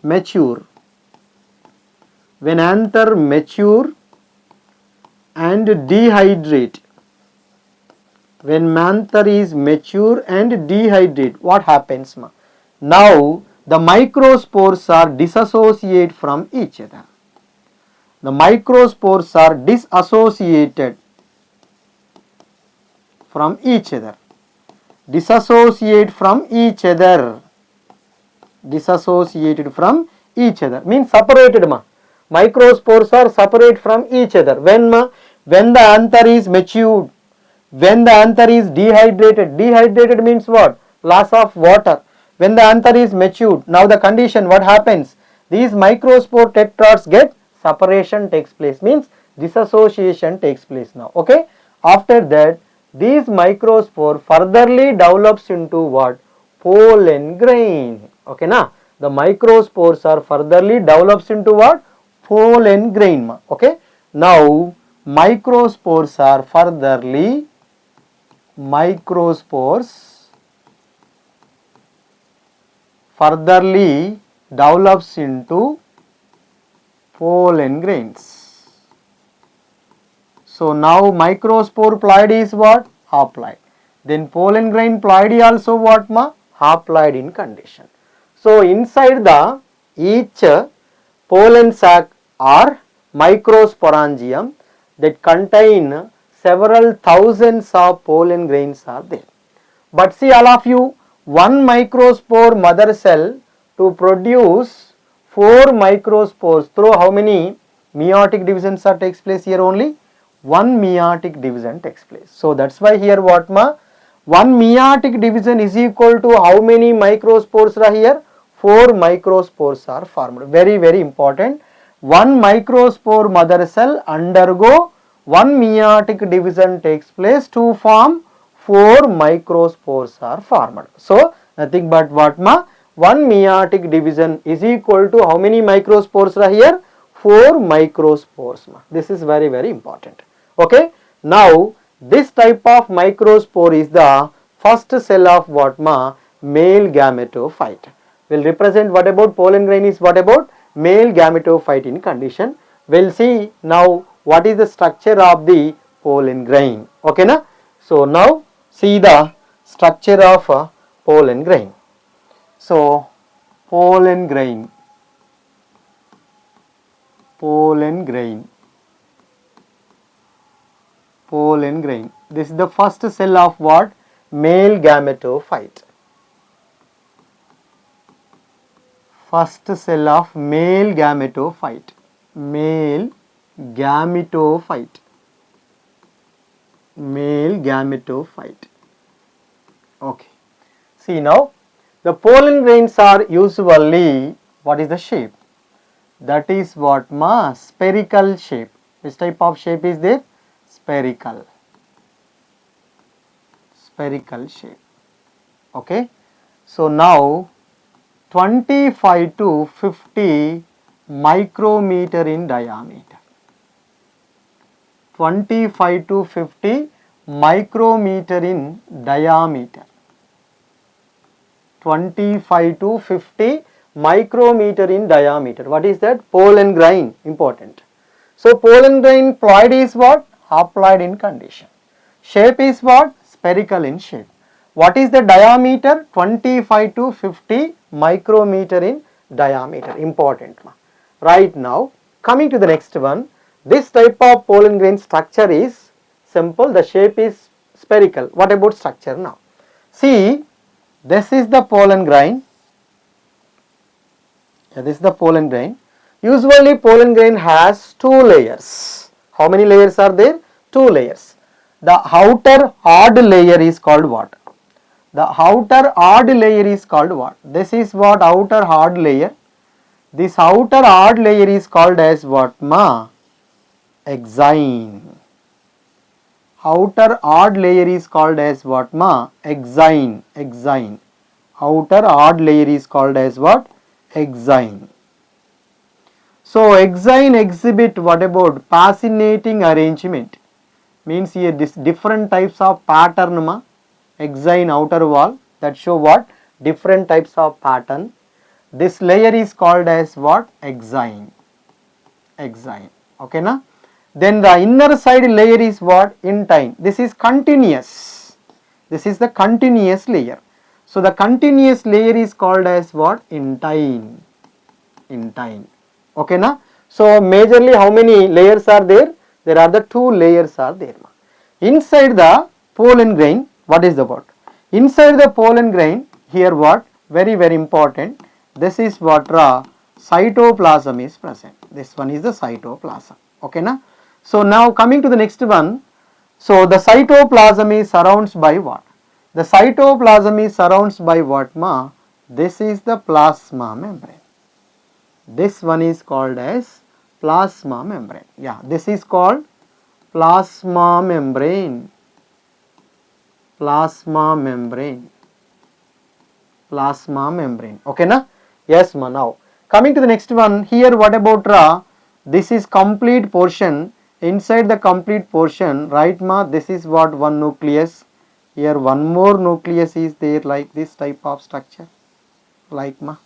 mature, when anther mature and dehydrate, when anther is mature and dehydrate, what happens ma? Now the microspores are disassociate from each other. The microspores are disassociated from each other. Dissociate from each other. Dissociated from each other means separated ma. Microspores are separate from each other. When ma? When the anther is matured. When the anther is dehydrated. Dehydrated means what? Loss of water. When the anther is matured. Now the condition, what happens? These microspore tetrads get separation takes place, means dissociation takes place now. Okay. After that, these microspore furtherly develops into what? Pollen grain. Okay na? The microspores are furtherly develops into what? Pollen grain. Okay. Now microspores are furtherly develops into pollen grains. So now microspore ploidy is what? Haploid. Then pollen grain ploidy also what ma? Haploid in condition. So inside the each pollen sac or microsporangium that contain several thousands of pollen grains are there. But see all of you, one microspore mother cell to produce 4 microspores through how many meiotic divisions are takes place here? Only one meiotic division takes place. So that's why here what ma? One meiotic division is equal to how many microspores are here? 4 microspores are formed. Very, very important. One microspore mother cell undergo one meiotic division takes place to form 4 microspores are formed. So nothing but what ma? One meiotic division is equal to how many microspores are here? 4 microspores ma. This is very, very important. Okay. Now this type of microspore is the first cell of what ma? Male gametophyte. Will represent what about pollen grain is what about? Male gametophyte in condition. We'll see now what is the structure of the pollen grain. Okay na? So now see the structure of pollen grain. So pollen grain, pollen grain, pollen grain. This is the first cell of what? Male gametophyte. First cell of male gametophyte. Male gametophyte. Male gametophyte. Okay. See now, the pollen grains are usually, what is the shape? That is what ma? Spherical shape. Which type of shape is there? Spherical. Spherical shape. Okay. So now 25 to 50 micrometer in diameter. 25 to 50 micrometer in diameter. 25 to 50 micrometer in diameter. What is that? Pollen grain, important. So pollen grain ploid is what? Haploid in condition. Shape is what? Spherical in shape. What is the diameter? 25 to 50 micrometer in diameter. Important. Right now, coming to the next one, this type of pollen grain structure is simple. The shape is spherical. What about structure now? See, this is the pollen grain. This is the pollen grain. Usually pollen grain has 2 layers. How many layers are there? 2 layers. The outer odd layer is called what? The outer odd layer is called what? This is what? Outer odd layer. This outer odd layer is called as what ma? Exine. Outer odd layer is called as what ma? Exine. Exine. Outer odd layer is called as what? Exine. So exine exhibit what about? Fascinating arrangement. Means here this different types of pattern ma? Exine outer wall that show what? Different types of pattern. This layer is called as what? Exine. Exine. Okay na? Then the inner side layer is what? Intine. This is continuous. This is the continuous layer. So the continuous layer is called as what? Intine. Intine. Okay na? So majorly how many layers are there? There are the 2 layers are there. Inside the pollen grain, what is the what? Inside the pollen grain, here what? Very, very important. This is what cytoplasm is present. This one is the cytoplasm. Okay na? So now coming to the next one. So the cytoplasm is surrounded by what? The cytoplasm is surrounded by what ma? This is the plasma membrane. This one is called as plasma membrane. Yeah, this is called plasma membrane. Plasma membrane. Plasma membrane. Okay na? Yes ma. Now coming to the next one. Here what about this is complete portion. Inside the complete portion, right ma? This is what? One nucleus. Here one more nucleus is there, like this type of structure. Like ma.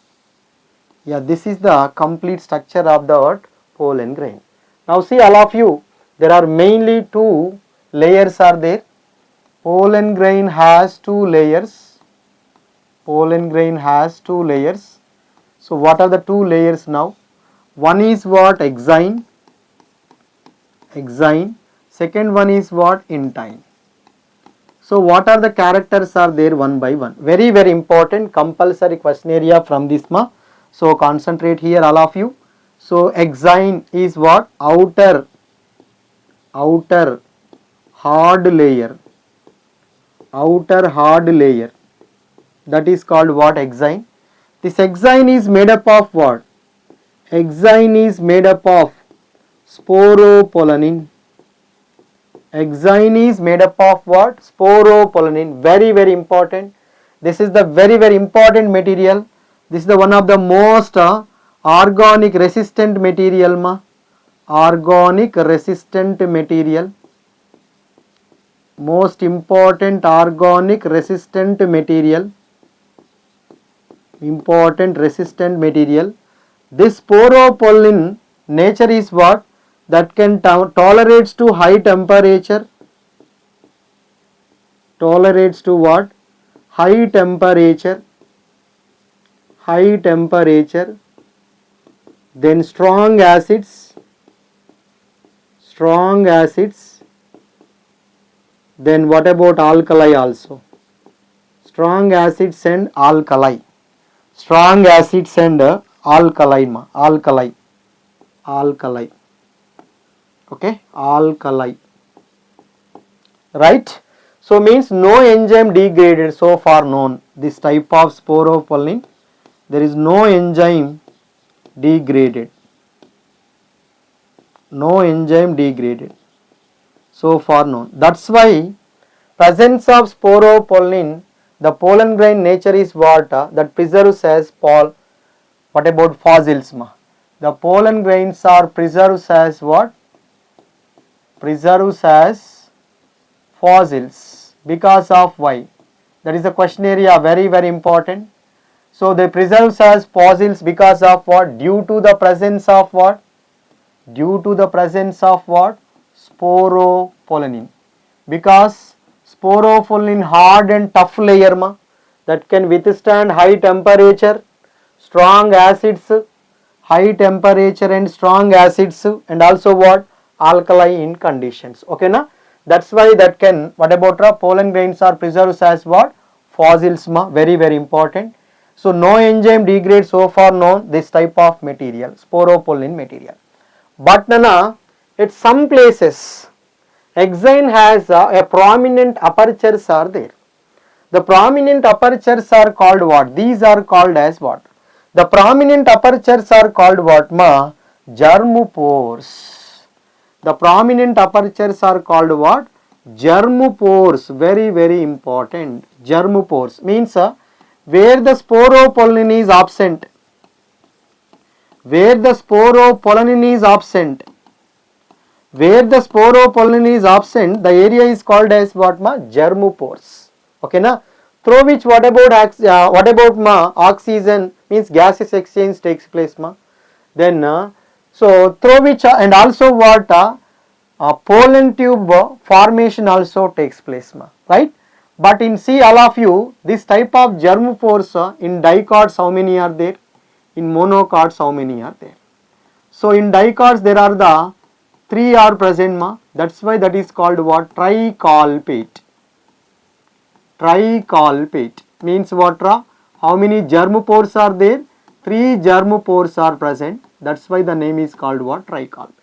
Yeah, this is the complete structure of the pollen grain. Now see all of you, there are mainly 2 layers are there. Pollen grain has 2 layers. Pollen grain has 2 layers. So what are the 2 layers now? One is what? Exine. Exine. Second one is what? Intine. So what are the characters are there one by one? Very very important compulsory question area from this ma. So concentrate here all of you. So exine is what? Outer hard layer. Outer hard layer. That is called what? Exine. This exine is made up of what? Exine is made up of sporopollenin. Exine is made up of what? Sporopollenin. Very very important. This is the very very important material. This is the one of the most organic resistant material ma. Organic resistant material. Most important organic resistant material. Important resistant material. This sporopollen nature is what? That can tolerates to high temperature. Tolerates to what? High temperature. High temperature. Then strong acids. Strong acids. Then what about alkali also? Strong acids and alkali. Strong acids and alkali ma. Alkali. Alkali. Okay, alkali, right? So means no enzyme degraded so far known. This type of sporopollen, there is no enzyme degraded. No enzyme degraded so far known. That's why presence of sporopollen, the pollen grain nature is what? That preserves as What about fossils ma? The pollen grains are preserves as what? Preserves as fossils. Because of why? That is the question area, very very important. So they preserves as fossils because of what? Due to the presence of what? Due to the presence of what? Sporopollenin. Because sporopollenin hard and tough layer ma, that can withstand high temperature, strong acids, high temperature and strong acids, and also what? Alkali in conditions. Okay na? That's why that can, what about pollen grains are preserved as what? Fossils ma, very very important. So no enzyme degrades so far known this type of material, sporopollen material. But nana, at some places exine has a prominent apertures are there. The prominent apertures are called what? These are called as what? The prominent apertures are called what ma? Germpores. The prominent apertures are called what? Germpores. Very very important. Germpores means where the sporopollen is absent. Where the sporopollen is absent. Where the sporopollen is absent, the area is called as what ma? Germpores. Okay na? Through which what about ma? Oxygen means gaseous exchange takes place ma. Then so through which and also what? Pollen tube formation also takes place ma, right? But in see all of you, this type of germpores in dicots how many are there? In monocots how many are there? So in dicots there are the 3 are present ma, that's why that is called what? Tricolpate. Tricolpate means what? How many germpores are there? 3 germpores are present. That's why the name is called what? Tricolpate.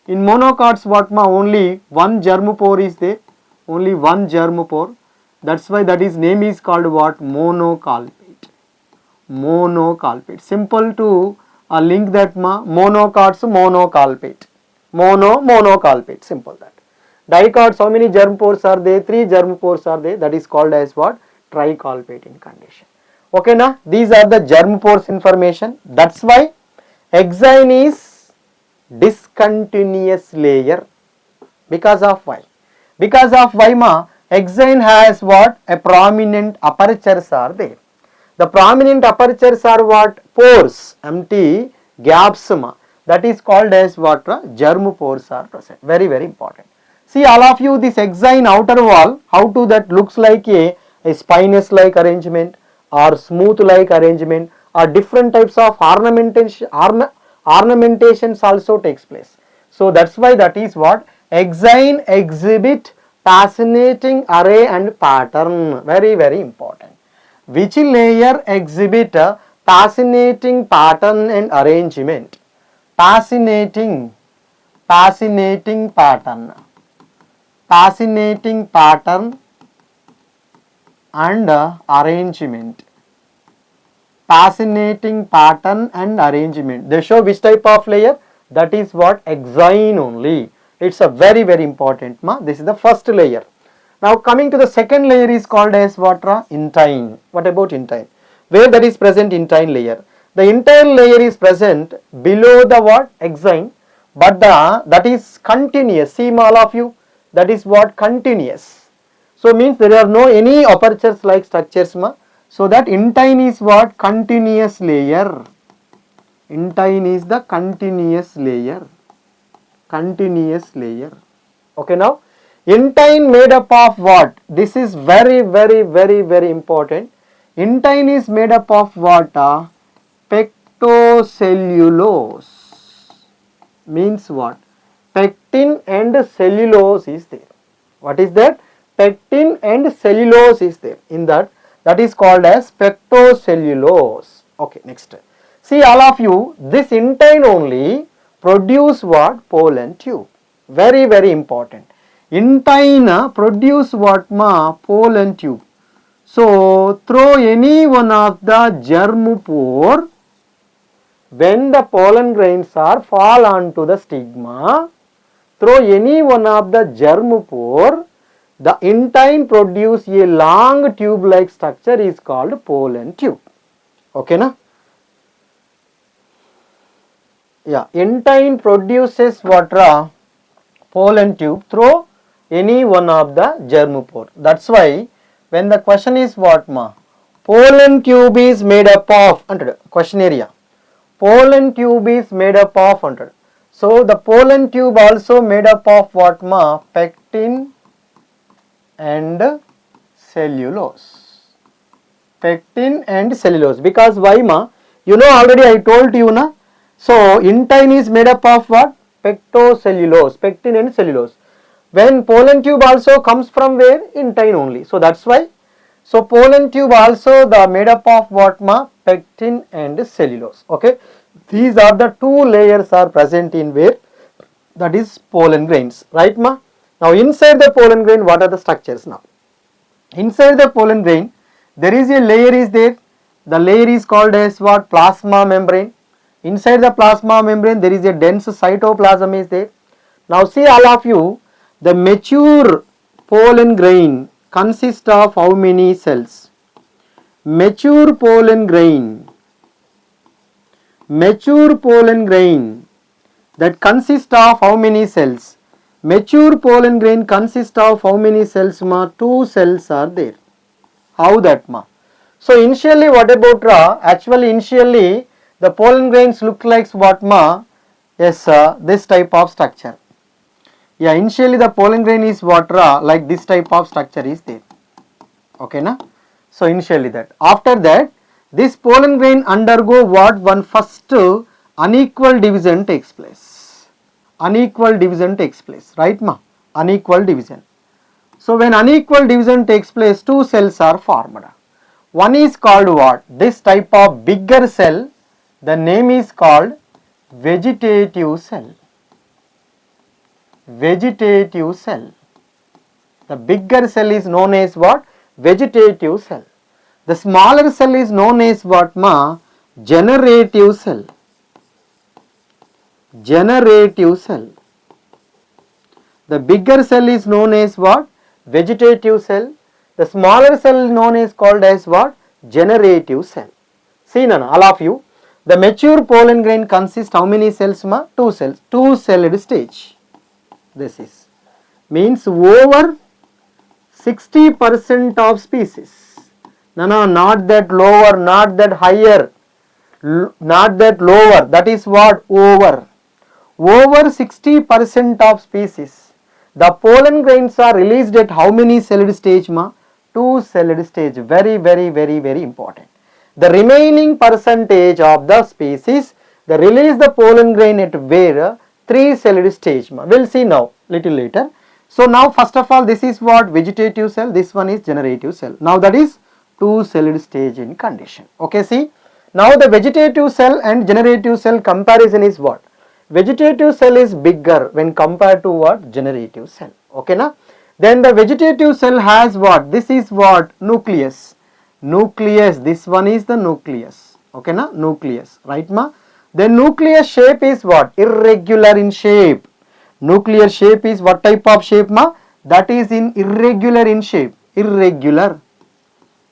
In monocots what ma? Only one germpore is there. Only one germpore. That's why that is name is called what? Monocolpate. Monocolpate. Simple to link that ma. Monocots monocolpate. Monocolpate. Simple that. Dicots how many germpores are there? 3 germpores are there. That is called as what? Tricolpate in condition. Okay na? These are the germpores information. That's why exine is discontinuous layer. Because of why? Because of why ma? Exine has what? A prominent apertures are there. The prominent apertures are what? Pores, empty gaps ma. That is called as what? Germpores are present. Very very important. See all of you, this exine outer wall, how to that looks like a spinous like arrangement or smooth like arrangement or different types of ornamentations also takes place. So that's why that is what? Exine exhibit fascinating array and pattern, very very important. Which layer exhibit a fascinating pattern and arrangement? Fascinating pattern, fascinating pattern and arrangement, fascinating pattern and arrangement. They show which type of layer? That is what? Exine only. It's a very very important ma. This is the first layer. Now coming to the second layer is called as what? Intine. What about intine? Where that is present intine layer? The intine layer is present below the what? Exine, but that is continuous. See all of you, that is what? Continuous. So means there are no any apertures like structures ma. So that intine is what? Continuous layer. Intine is the continuous layer. Continuous layer. Okay, now intine made up of what? This is very very very very important. Intine is made up of what? Pectocellulose. Means what? Pectin and cellulose is there. What is that? Pectin and cellulose is there. In that is called as pectocellulose. Okay, next. See all of you, this intine only produce what? Pollen tube. Very very important. Intine produce what ma? Pollen tube. So through any one of the germ pore, when the pollen grains are fall onto the stigma, through any one of the germ pore, the intine produce a long tube like structure is called pollen tube. Okay na? Yeah, intine produces what? Pollen tube through any one of the germ pore. That's why when the question is what ma? Pollen tube is made up of, question area. Pollen tube is made up of, so the pollen tube also made up of what ma? Pectin and cellulose. Pectin and cellulose. Because why ma? You know already I told you na. So intine is made up of what? Pectocellulose, pectin and cellulose. When pollen tube also comes from where? Intine only. So that's why. So pollen tube also the made up of what ma? Pectin and cellulose. Okay. These are the two layers are present in where? That is pollen grains. Right ma? Now inside the pollen grain what are the structures now? Inside the pollen grain there is a layer is there. The layer is called as what? Plasma membrane. Inside the plasma membrane there is a dense cytoplasm is there. Now see all of you, the mature pollen grain consists of how many cells? Mature pollen grain that consists of how many cells? Mature pollen grain consists of how many cells ma? 2 cells are there. How that ma? So initially what about actually initially the pollen grains look like what ma? Yes, this type of structure. Yeah, initially the pollen grain is what like this type of structure is there. Okay na? So initially that. After that this pollen grain undergo what? One first unequal division takes place. Unequal division takes place. Right ma? Unequal division. So when unequal division takes place, 2 cells are formed. One is called what? This type of bigger cell, the name is called vegetative cell. Vegetative cell. The bigger cell is known as what? Vegetative cell. The smaller cell is known as what ma? Generative cell. Generative cell. The bigger cell is known as what? Vegetative cell. The smaller cell is known as called as what? Generative cell. See now all of you. The mature pollen grain consists how many cells ma? 2 cells. 2-celled stage. This is. Means over 60% of species. No, not that lower, not that higher, not that lower. That is what? Over. Over 60% of species. The pollen grains are released at how many celled stage ma? 2-celled stage. Very, very, very, very important. The remaining percentage of the species, they release the pollen grain at where? 3-celled stage. We'll see now little later. So now first of all, this is what vegetative cell, this one is generative cell. Now that is two-celled stage in condition. Okay, see, now the vegetative cell and generative cell comparison is what? Vegetative cell is bigger when compared to what? Generative cell. Okay, na? Then the vegetative cell has what? This is what? Nucleus. Nucleus, this one is the nucleus. Okay, na? Nucleus, right ma? Then nucleus shape is what? Irregular in shape. Nuclear shape is what type of shape ma? That is in irregular in shape. Irregular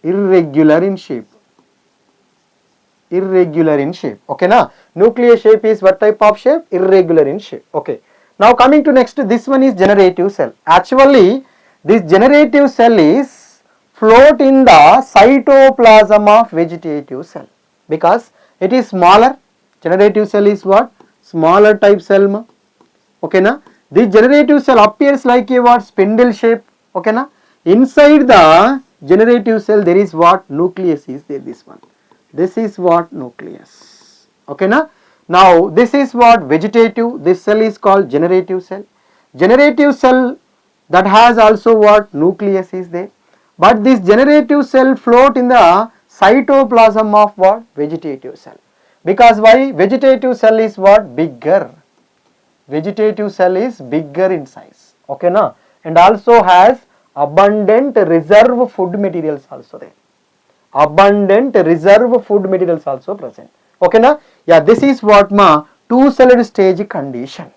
in shape. Irregular in shape. Okay na? Nuclear shape is what type of shape? Irregular in shape. Okay. Now coming to next, this one is generative cell. Actually, this generative cell is float in the cytoplasm of vegetative cell because it is smaller. Generative cell is what? Smaller type cell ma. Okay na? This generative cell appears like a what? Spindle shape. Okay na? Inside the generative cell there is what? Nucleus is there, this one. This is what? Nucleus. Okay na? Now this is what? Vegetative. This cell is called generative cell. Generative cell that has also what? Nucleus is there. But this generative cell float in the cytoplasm of what? Vegetative cell. Because why? Vegetative cell is what? Bigger. Vegetative cell is bigger in size. Okay na? And also has abundant reserve food materials also there. Abundant reserve food materials also present. Okay na? Yeah, this is what ma? Two-celled stage condition.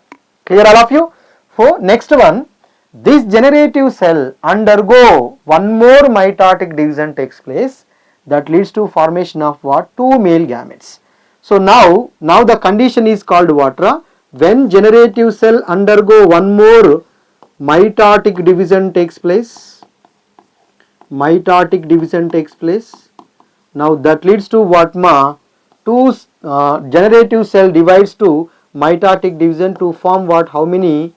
Clear all of you? For next one, this generative cell undergo one more mitotic division takes place that leads to formation of what? Two male gametes. So now the condition is called what? When generative cell undergo one more mitotic division takes place. Mitotic division takes place. Now that leads to what ma? Two generative cell divides to mitotic division to form what? How many?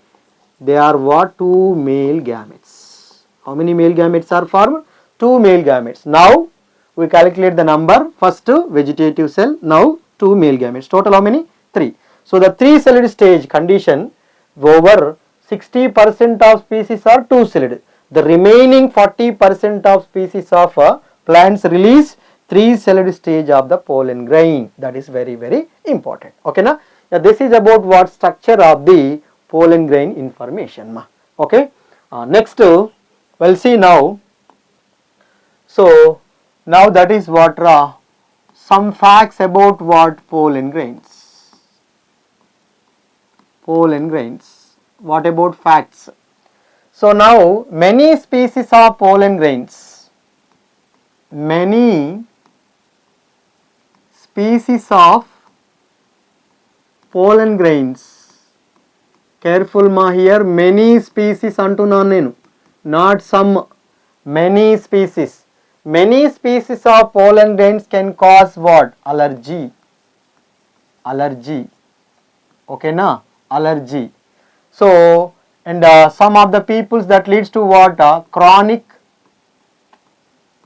They are what? Two male gametes. How many male gametes are formed? Two male gametes. Now we calculate the number. First vegetative cell. Now two male gametes. Total how many? 3. So the three-celled stage condition, over 60% of species are two-celled. The remaining 40% of species of plants release three-celled stage of the pollen grain. That is very, very important. Okay na? Yeah, this is about what? Structure of the pollen grain information ma. Okay. Next we'll see now. So now that is what some facts about what? Pollen grains. Pollen grains. What about facts? So now many species of pollen grains. Many species of pollen grains. Careful ma here, many species antunnanu nenu, not some, many species. Many species of pollen grains can cause what? Allergy. Allergy. Okay na? Allergy. So, and some of the peoples that leads to what? Chronic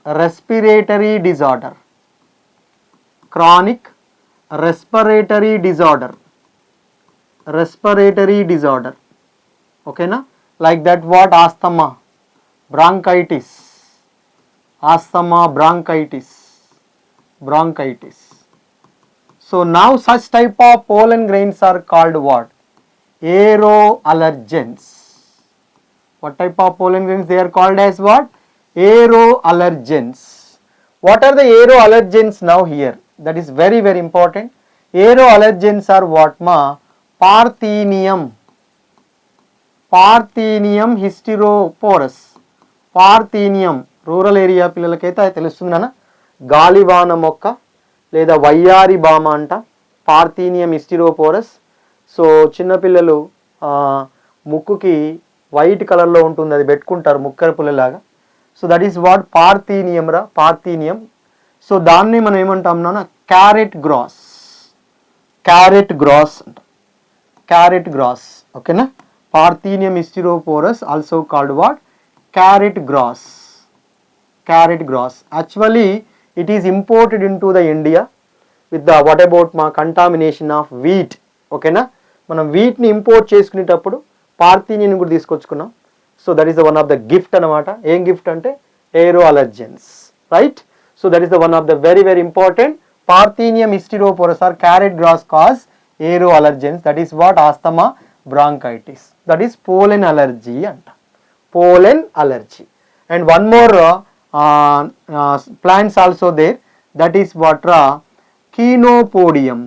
respiratory disorder. Chronic respiratory disorder. Respiratory disorder. Okay na? Like that what? Asthma, bronchitis. Asthma, bronchitis. Bronchitis. So now such type of pollen grains are called what? Aeroallergens. What type of pollen grains they are called as what? Aeroallergens. What are the aeroallergens now here? That is very, very important. Aeroallergens are what ma? Parthenium. Parthenium hysteroporus. Parthenium. Rural area పిల్లలకైతే తెలుస్తుంది నాన్న, గాలివాన మొక్క లేదా వయ్యారి బామ అంట, parthenium హిస్టిరోపోరస్. So చిన్నపిల్లలు ముక్కుకి వైట్ కలర్లో ఉంటుంది, అది పెట్టుకుంటారు ముక్కర పుల్లలాగా. So that is what? Parthenium రా, పార్థీనియం. సో దాన్ని మనం ఏమంటాం నాన్న? Carrot grass. క్యారెట్ గ్రాస్ అంట, క్యారెట్ గ్రాస్. ఓకేనా? Parthenium hysterophorus also called what? Carrot grass. Carrot grass. Actually it is imported into the India with the what about ma contamination of wheat. Okay na? మనం wheat ని import చేసుకునేటప్పుడు parthenium కూడా తీసుకొచ్చుకున్నాం. So that is the one of the gift anamata. Em gift ante aero allergens, right? So that is the one of the very very important. Parthenium hysteroporus or carrot grass cause aero allergens. That is what? Asthma, bronchitis. That is pollen allergy anta. Pollen allergy. And one more plants also there. That is what? Chenopodium.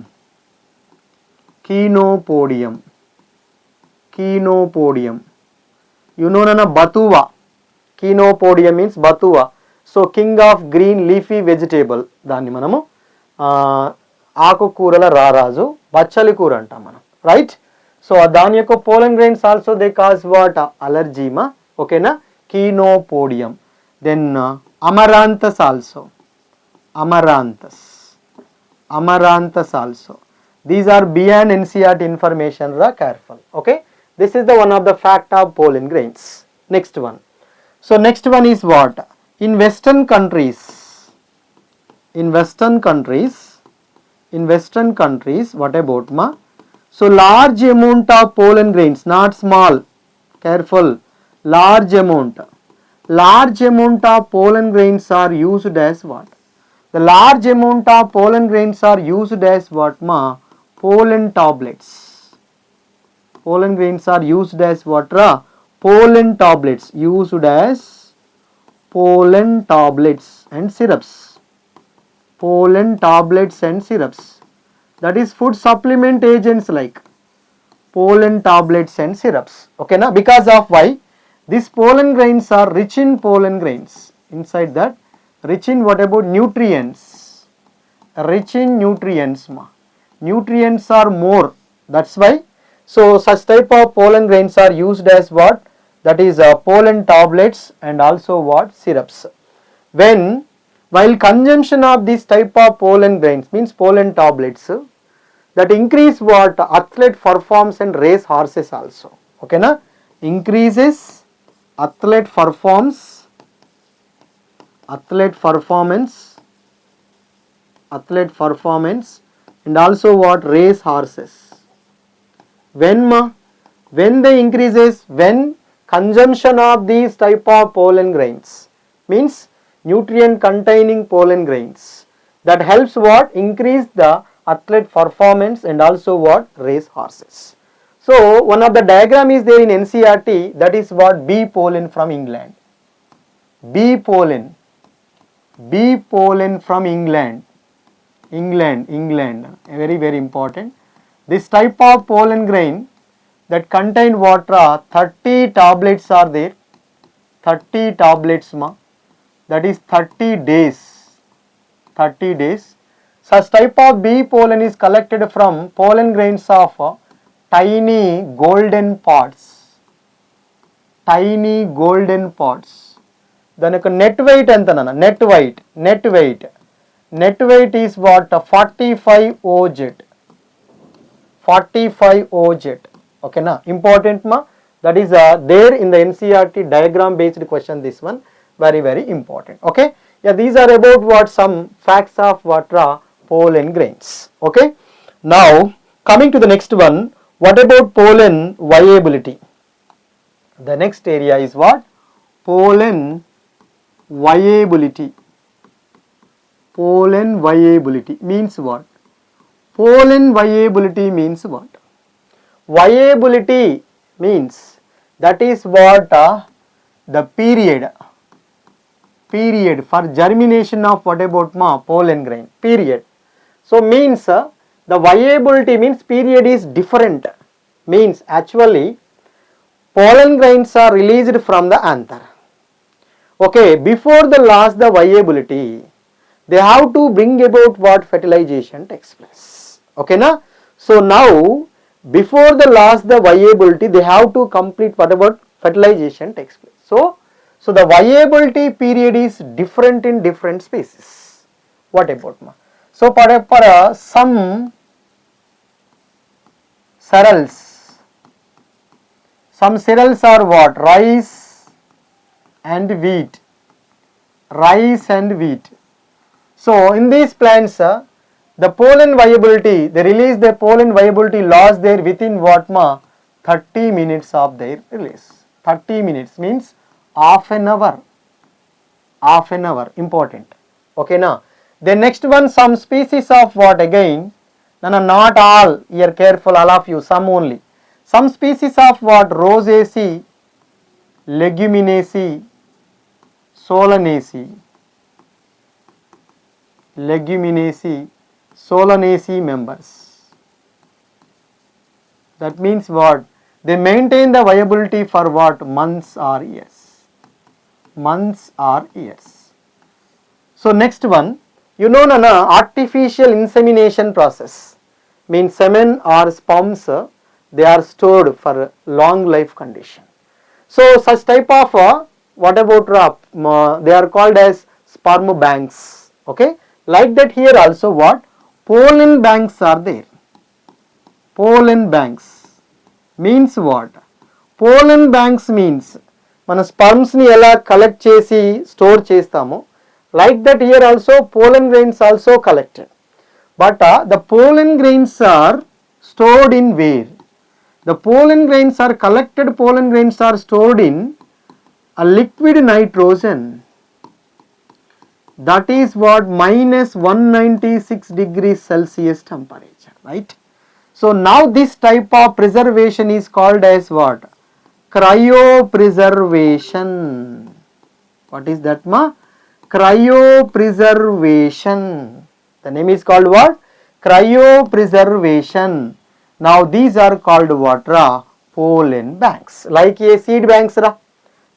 Chenopodium. Chenopodium. You know nana batuva. Chenopodium means batuva. So king of green leafy vegetable. Danni manamu ఆకుకూరల రారాజు బచ్చలి కూర అంటాం మనం, right? So దాని యొక్క pollen grains also they cause what? అలర్జీమా, ఓకేనా? Chenopodium. Then amaranthus also. Amaranthus also. These are beyond NCERT information, careful, okay? This is the one of the fact of pollen grains. Next one. So next one is what? In western countries, what about ma? So large amount of pollen grains, not small, careful, large amount of pollen grains are used as what? The large amount of pollen grains are used as what ma? Pollen tablets. Pollen grains are used as what? Pollen tablets. Used as pollen tablets and syrups. Pollen tablets and syrups. That is food supplement agents like pollen tablets and syrups. Okay na? Because of why? These pollen grains are rich in pollen grains. Inside that, rich in what about? Nutrients. Rich in nutrients ma. Nutrients are more. That's why. So such type of pollen grains are used as what? That is pollen tablets and also what? Syrups. While consumption of this type of pollen grains means pollen tablets, that increase what? Athlete performance and race horses also. Okay na? Increases athlete performance and also what? Race horses. When they increases, when consumption of these type of pollen grains means nutrient containing pollen grains, that helps what? Increase the athlete performance and also what? Race horses. So one of the diagram is there in NCERT, that is what? Bee pollen from England. Bee pollen from England, very very important. This type of pollen grain that contain what? 30 tablets are there. 30 tablets ma. That is 30 days. 30 days. Such type of bee pollen is collected from pollen grains of tiny golden pods. Tiny golden pods. దాని యొక్క net weight ఎంత నాన్న? Net weight is what? 45 OZ. 45 OZ. ఓకేనా? Important మా. That is there in the NCERT diagram based question. This one very very important. Okay, yeah, these are about what? Some facts of what? Pollen grains. Okay, now coming to the next one, what about pollen viability? The next area is what? Pollen viability. Pollen viability means what? Pollen viability means what? Viability means that is what? The period for germination of what about ma? Pollen grain, period. So means the viability means period is different. Means actually pollen grains are released from the anther. Okay, before the last the viability, they have to bring about what? Fertilization takes place. Okay na? So now before the last the viability, they have to complete what about? Fertilization takes place. So the viability period is different in different species. What about ma? So for some cereals are what? Rice and wheat. So in these plants, the pollen viability, they release the pollen viability loss there within what ma? 30 minutes of their release. 30 minutes means half an hour, important. Okay, now then next one, some species of what again, no, not all, here careful all of you, some only, some species of what, Rosaceae, Leguminaceae, Solanaceae members. That means what? They maintain the viability for what? Months or years. So next one, you know artificial insemination process means semen or sperms, they are stored for long life condition. So such type of what about they are called as sperm banks. Okay, like that here also what? Pollen banks are there. Pollen banks means what? Pollen banks means మన sperms ని ఎలా collect చేసి store చేస్తామో, like that here also pollen grains also collected. But the pollen grains are stored in where? The pollen grains are collected, pollen grains are stored in a liquid nitrogen. That is what? Minus 196 degrees Celsius temperature, right? So now this type of preservation is called as what? Cryopreservation. What is that ma? Cryopreservation. The name is called what? Cryopreservation. Now these are called what? Pollen banks. Like a seed banks ra.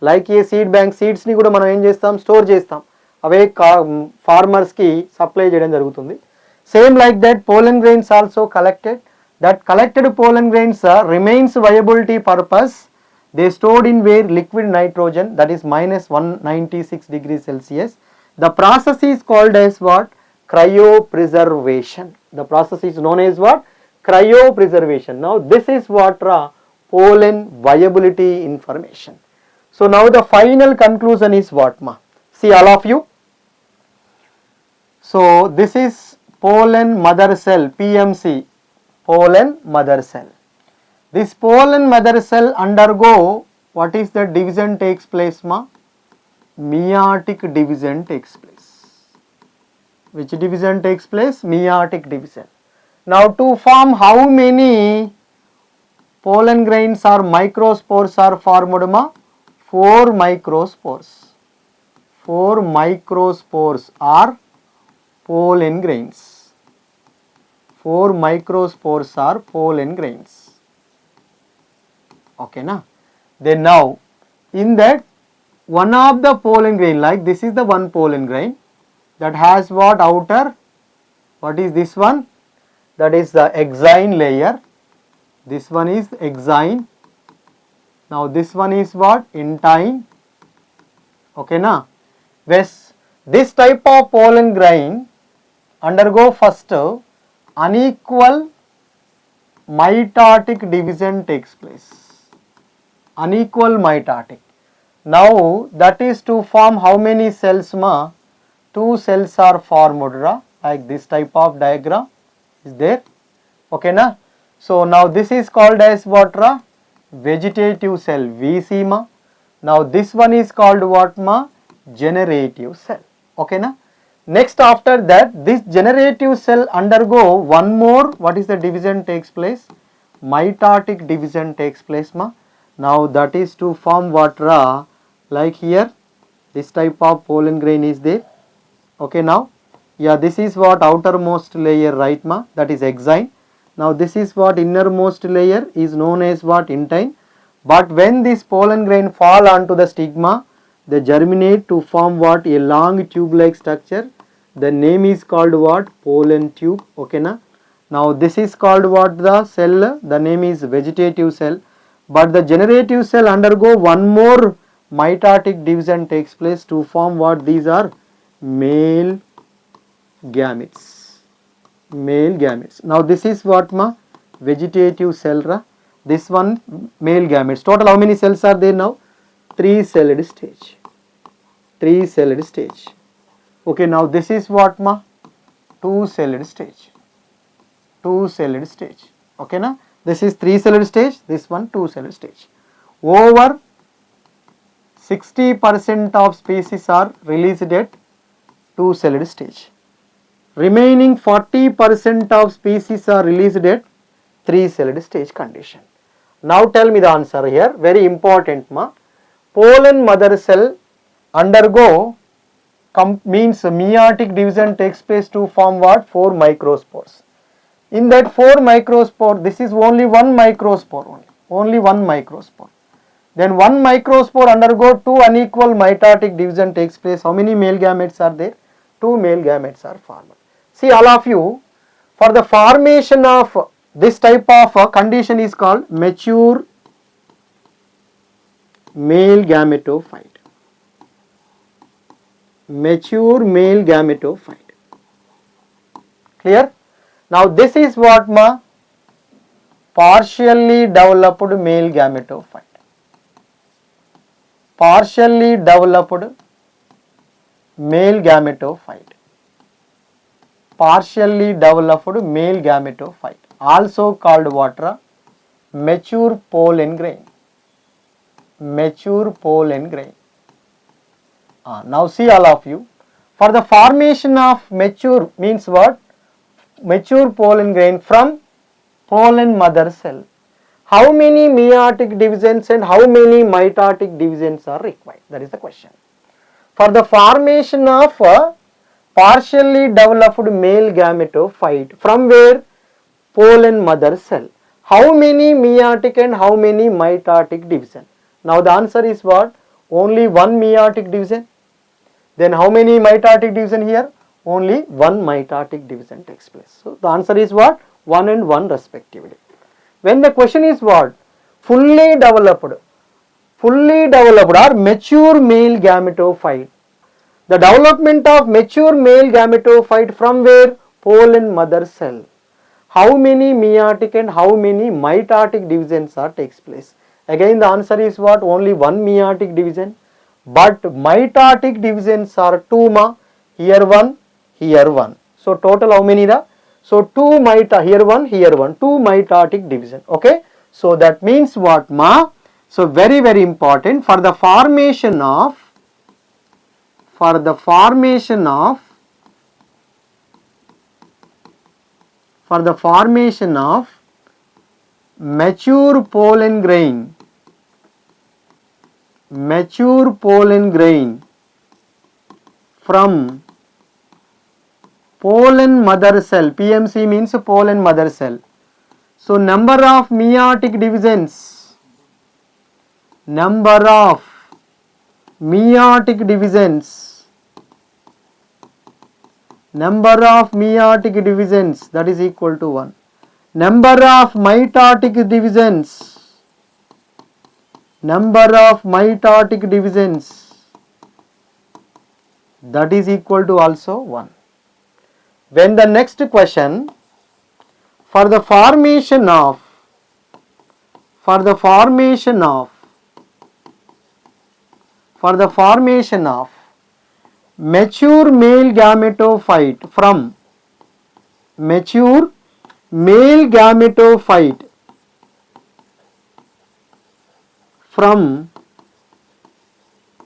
Like a seed bank, seeds ni kuda మనం ఏం చేస్తాం? Store చేస్తాం. అవే farmers కి supply చేయడం జరుగుతుంది. Same like that, pollen grains also collected. That collected pollen grains remains viability purpose. They stored in where? Liquid nitrogen, that is minus 196 degrees Celsius. The process is called as what? Cryopreservation. The process is known as what? Cryopreservation. Now this is what? Pollen viability information. So now the final conclusion is what ma? See all of you. So this is pollen mother cell, PMC, pollen mother cell. This pollen mother cell undergo, what is the division takes place ma? Meiotic division takes place. Which division takes place? Meiotic division. Now to form how many pollen grains or microspores are formed ma? 4 microspores. 4 microspores are pollen grains. 4 microspores are pollen grains. Okay na? Then now in that one of the pollen grain, like this is the one pollen grain that has what? Outer, what is this one? That is the exine layer. This one is exine. Now this one is what? Intine. Okay na? This type of pollen grain undergo first unequal mitotic division takes place. Unequal mitotic. Now that is to form how many cells ma? 2 cells are formed ra, like this type of diagram is there. Okay na? So now this is called as what ra? Vegetative cell, VC ma. Now this one is called what ma? Generative cell. Okay na? Next after that, this generative cell undergo one more, what is the division takes place? Mitotic division takes place ma. Now that is to form what ra? Like here this type of pollen grain is there. Okay now, yeah, this is what outermost layer, right ma? That is exine. Now this is what innermost layer is known as what? Intine. But when this pollen grain fall onto the stigma, they germinate to form what? A long tube like structure. The name is called what? Pollen tube. Okay na? Now this is called what? The cell, the name is vegetative cell. But the generative cell undergo one more mitotic division takes place to form what? These are male gametes. Male gametes. Now this is what ma? Vegetative cell ra. This one male gametes. Total how many cells are there now? 3 celled stage. 3 celled stage. Okay, now this is what ma? 2 celled stage. 2 celled stage. Okay na? This is 3 celled stage, this one 2 celled stage. Over 60% of species are released at 2-celled stage. Remaining 40% of species are released at 3-celled stage condition. Now tell me the answer here, very important ma. Pollen mother cell undergo means meiotic division takes place to form what? 4 microspores. In that 4 microspore, this is only one microspore, only one microspore. Then one microspore undergo 2 unequal mitotic division takes place. How many male gametes are there? 2 male gametes are formed. See all of you, for the formation of this type of condition is called mature male gametophyte. Mature male gametophyte. Clear? Now this is what ma? Partially developed male gametophyte. Partially developed male gametophyte. Partially developed male gametophyte. Also called what? Mature pollen grain. Mature pollen grain. Now see all of you. For the formation of mature means what? Mature pollen grain from pollen mother cell. How many meiotic divisions and how many mitotic divisions are required? That is the question. For the formation of partially developed male gametophyte from where? Pollen mother cell. How many meiotic and how many mitotic division? Now the answer is what? Only one meiotic division. Then how many mitotic division here? Only one mitotic division takes place. So the answer is what? 1 and 1 respectively. When the question is what? Fully developed or mature male gametophyte. The development of mature male gametophyte from where? Pollen mother cell. How many meiotic and how many mitotic divisions are takes place? Again the answer is what? Only one meiotic division. But mitotic divisions are 2 ma. Here 1, here 1. So total how many da? So 2 here 1, here 1. 2 mitotic division. Okay. So that means what ma? So very very important for the formation of mature pollen grain from pollen mother cell. PMC means pollen mother cell. So number of meiotic divisions, that is equal to 1. Number of mitotic divisions, that is equal to also 1. When the next question, for the formation of mature male gametophyte from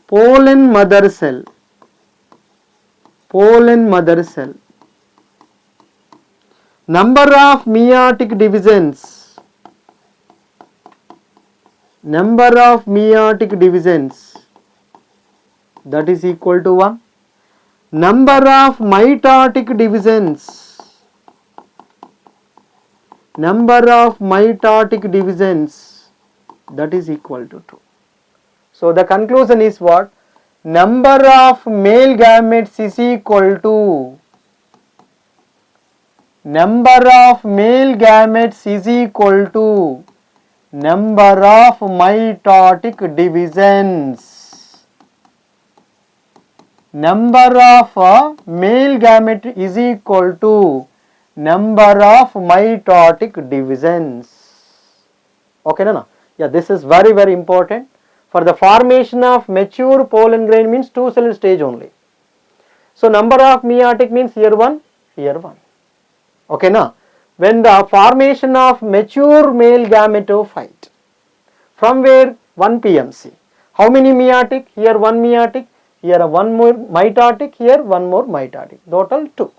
pollen mother cell. Number of meiotic divisions, that is equal to 1. Number of mitotic divisions, that is equal to 2. So the conclusion is what? Number of male gametes is equal to number of mitotic divisions. Number of male gamete is equal to number of mitotic divisions. Okay, na? Yeah, this is very very important. For the formation of mature pollen grain means 2-celled stage only. So number of meiotic means here 1, here 1. Okay, na? When the formation of mature male gametophyte from where? 1 PMC. How many meiotic? Here one meiotic, here one more mitotic, here one more mitotic, total 2.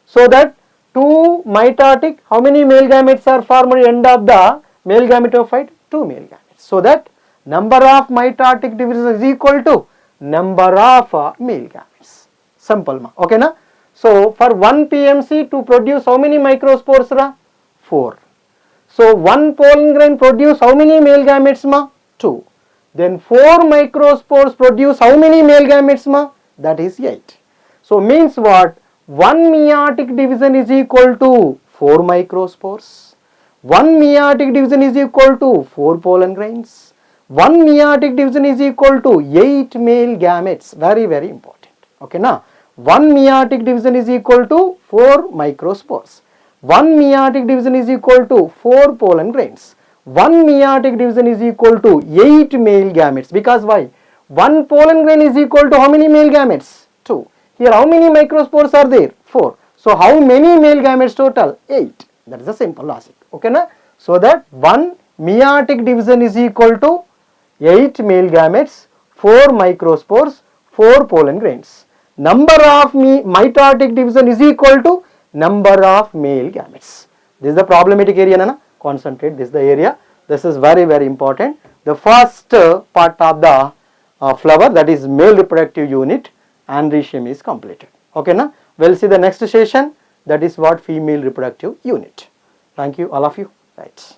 So that 2 mitotic, how many male gametes are formed at the end of the male gametophyte? 2 male gametes. So that number of mitotic division is equal to number of male gametes. Simple ma. Okay na? So for one PMC to produce how many microspores ra? 4. So one pollen grain produce how many male gametes ma? 2. Then 4 microspores produce how many male gametes ma? That is 8. So means what? One meiotic division is equal to 4 microspores. One meiotic division is equal to 4 pollen grains. One meiotic division is equal to 8 male gametes. Very, very important. Okay now, one meiotic division is equal to 4 microspores. One meiotic division is equal to 4 pollen grains. One meiotic division is equal to 8 male gametes. Because why? One pollen grain is equal to how many male gametes? 2. Here how many microspores are there? 4. So how many male gametes total? 8. That is a simple logic. Okay na? So that one meiotic division is equal to 8 male gametes, 4 microspores, 4 pollen grains. Number of mitotic division is equal to number of male gametes. This is the problematic area na? Concentrate, this is the area. This is very, very important. The first part of the flower, that is male reproductive unit, androecium, is completed. Okay na? We'll see the next session, that is what female reproductive unit. Thank you all of you. Right.